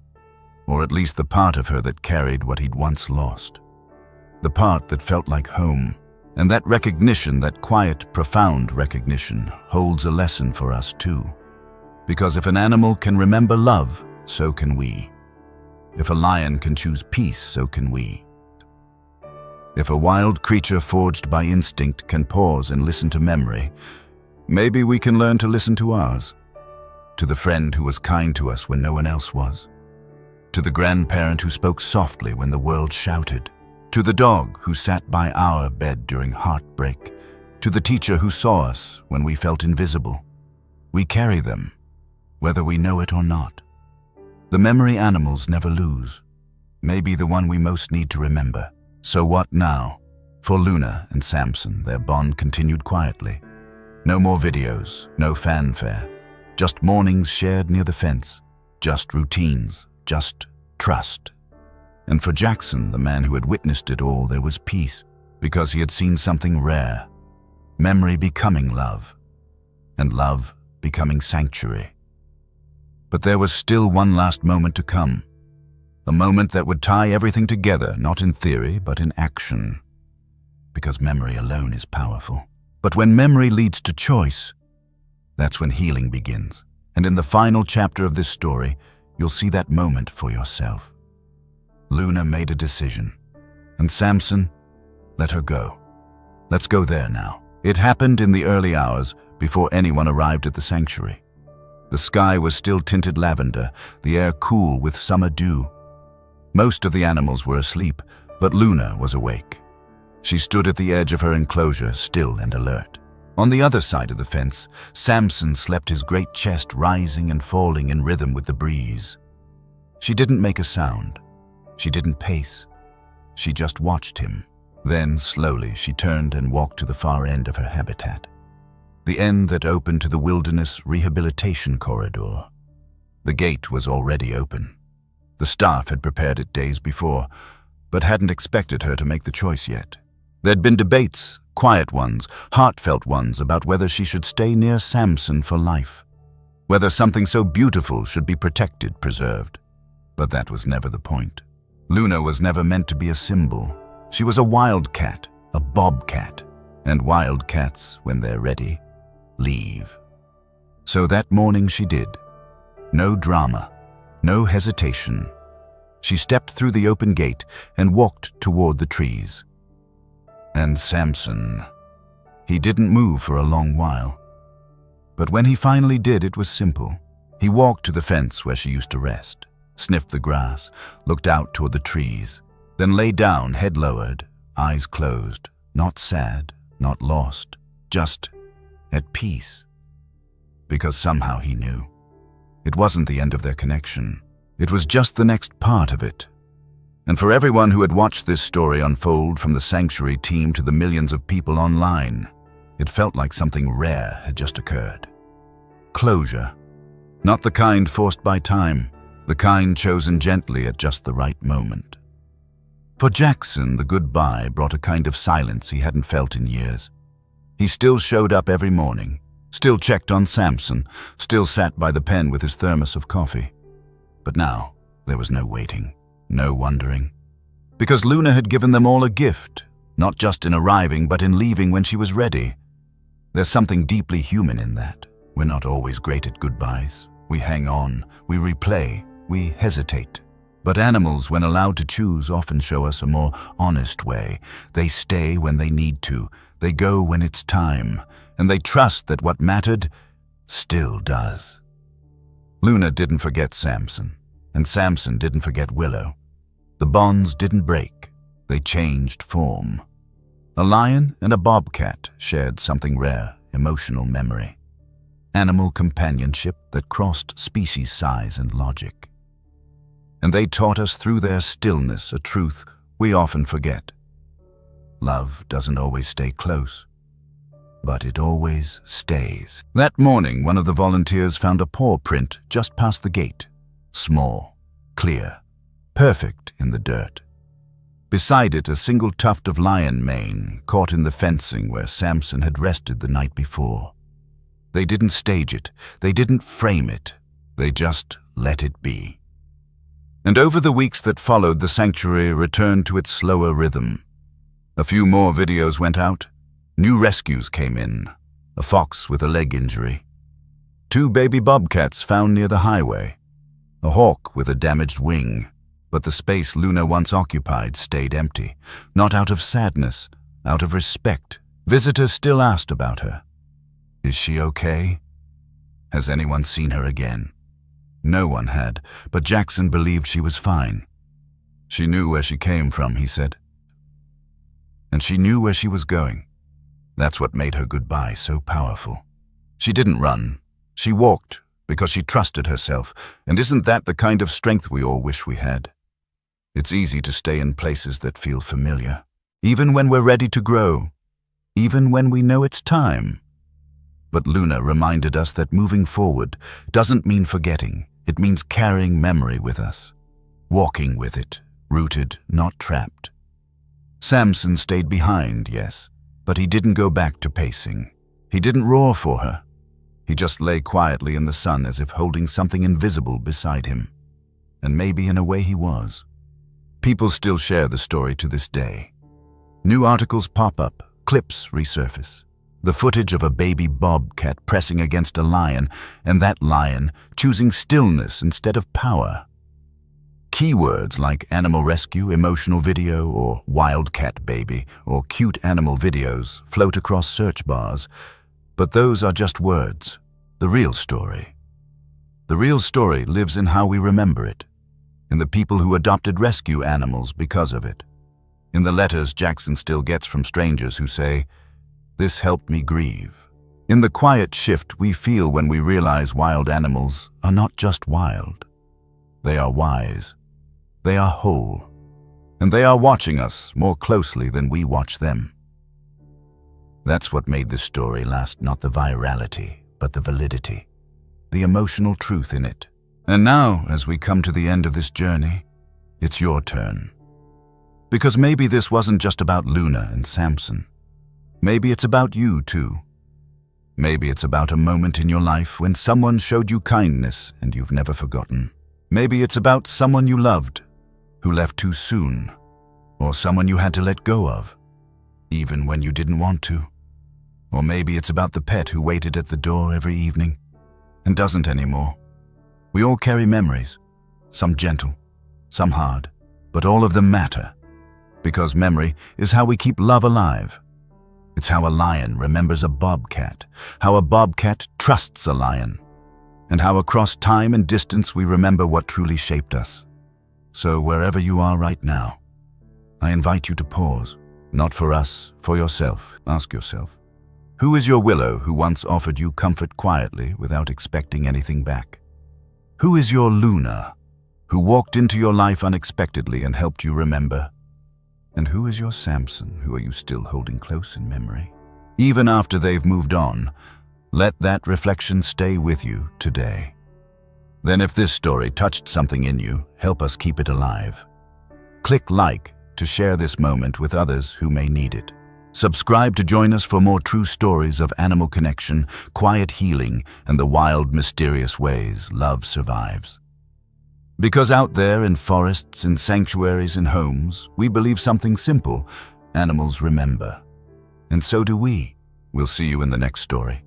or at least the part of her that carried what he'd once lost. The part that felt like home. And that recognition, that quiet, profound recognition, holds a lesson for us too. Because if an animal can remember love, so can we. If a lion can choose peace, so can we. If a wild creature forged by instinct can pause and listen to memory, maybe we can learn to listen to ours. To the friend who was kind to us when no one else was. To the grandparent who spoke softly when the world shouted. To the dog who sat by our bed during heartbreak. To the teacher who saw us when we felt invisible. We carry them, whether we know it or not. The memory animals never lose. Maybe the one we most need to remember. So what now? For Luna and Samson, their bond continued quietly. No more videos, no fanfare. Just mornings shared near the fence. Just routines, just trust. And for Jackson, the man who had witnessed it all, there was peace, because he had seen something rare. Memory becoming love, and love becoming sanctuary. But there was still one last moment to come. A moment that would tie everything together, not in theory, but in action. Because memory alone is powerful. But when memory leads to choice, That's when healing begins. And in the final chapter of this story, you'll see that moment for yourself. Luna made a decision, and Samson let her go. Let's go there now. It happened in the early hours before anyone arrived at the sanctuary. The sky was still tinted lavender, the air cool with summer dew. Most of the animals were asleep, but Luna was awake. She stood at the edge of her enclosure, still and alert. On the other side of the fence, Samson slept, his great chest rising and falling in rhythm with the breeze. She didn't make a sound. She didn't pace. She just watched him. Then, slowly, she turned and walked to the far end of her habitat, the end that opened to the wilderness rehabilitation corridor. The gate was already open. The staff had prepared it days before, but hadn't expected her to make the choice yet. There'd been debates, quiet ones, heartfelt ones, about whether she should stay near Samson for life, whether something so beautiful should be protected, preserved. But that was never the point. Luna was never meant to be a symbol. She was a wildcat, a bobcat, and wildcats, when they're ready, leave. So that morning she did. No drama, no hesitation. She stepped through the open gate and walked toward the trees. And Samson, he didn't move for a long while. But when he finally did, it was simple. He walked to the fence where she used to rest, sniffed the grass, looked out toward the trees, then lay down, head lowered, eyes closed, not sad, not lost, just at peace. Because somehow he knew. It wasn't the end of their connection. It was just the next part of it. And for everyone who had watched this story unfold, from the sanctuary team to the millions of people online, it felt like something rare had just occurred. Closure. Not the kind forced by time, the kind chosen gently at just the right moment. For Jackson, the goodbye brought a kind of silence he hadn't felt in years. He still showed up every morning, still checked on Samson, still sat by the pen with his thermos of coffee. But now, there was no waiting, no wondering. Because Luna had given them all a gift, not just in arriving, but in leaving when she was ready. There's something deeply human in that. We're not always great at goodbyes. We hang on, we replay, we hesitate. But animals, when allowed to choose, often show us a more honest way. They stay when they need to, they go when it's time, and they trust that what mattered still does. Luna didn't forget Samson, and Samson didn't forget Willow. The bonds didn't break, they changed form. A lion and a bobcat shared something rare, emotional memory. Animal companionship that crossed species size and logic. And they taught us through their stillness a truth we often forget. Love doesn't always stay close, but it always stays. That morning, one of the volunteers found a paw print just past the gate. Small, clear, perfect in the dirt. Beside it, a single tuft of lion mane caught in the fencing where Samson had rested the night before. They didn't stage it, they didn't frame it, they just let it be. And over the weeks that followed, the sanctuary returned to its slower rhythm. A few more videos went out. New rescues came in. A fox with a leg injury. 2 baby bobcats found near the highway. A hawk with a damaged wing. But the space Luna once occupied stayed empty. Not out of sadness, out of respect. Visitors still asked about her. Is she okay? Has anyone seen her again? No one had, but Jackson believed she was fine. She knew where she came from, he said. And she knew where she was going. That's what made her goodbye so powerful. She didn't run. She walked because she trusted herself. And isn't that the kind of strength we all wish we had? It's easy to stay in places that feel familiar, even when we're ready to grow, even when we know it's time. But Luna reminded us that moving forward doesn't mean forgetting. It means carrying memory with us, walking with it, rooted, not trapped. Samson stayed behind, yes, but he didn't go back to pacing. He didn't roar for her. He just lay quietly in the sun as if holding something invisible beside him. And maybe in a way he was. People still share the story to this day. New articles pop up, clips resurface. The footage of a baby bobcat pressing against a lion, and that lion choosing stillness instead of power. Keywords like animal rescue, emotional video, or wildcat baby, or cute animal videos float across search bars, but those are just words. The real story lives in how we remember it, in the people who adopted rescue animals because of it, in the letters Jackson still gets from strangers who say, "This helped me grieve," in the quiet shift we feel when we realize wild animals are not just wild. They are wise, they are whole, and they are watching us more closely than we watch them. That's what made this story last, not the virality, but the validity, the emotional truth in it. And now, as we come to the end of this journey, it's your turn. Because maybe this wasn't just about Luna and Samson. Maybe it's about you too. Maybe it's about a moment in your life when someone showed you kindness and you've never forgotten. Maybe it's about someone you loved, who left too soon, or someone you had to let go of, even when you didn't want to. Or maybe it's about the pet who waited at the door every evening and doesn't anymore. We all carry memories, some gentle, some hard, but all of them matter, because memory is how we keep love alive. It's how a lion remembers a bobcat, how a bobcat trusts a lion, and how across time and distance we remember what truly shaped us. So wherever you are right now, I invite you to pause, not for us, for yourself. Ask yourself, who is your willow who once offered you comfort quietly without expecting anything back? Who is your Luna who walked into your life unexpectedly and helped you remember? And who is your Samson who are you still holding close in memory? Even after they've moved on, let that reflection stay with you today. Then if this story touched something in you, help us keep it alive. Click like to share this moment with others who may need it. Subscribe to join us for more true stories of animal connection, quiet healing, and the wild, mysterious ways love survives. Because out there in forests, in sanctuaries, in homes, we believe something simple: animals remember. And so do we. We'll see you in the next story.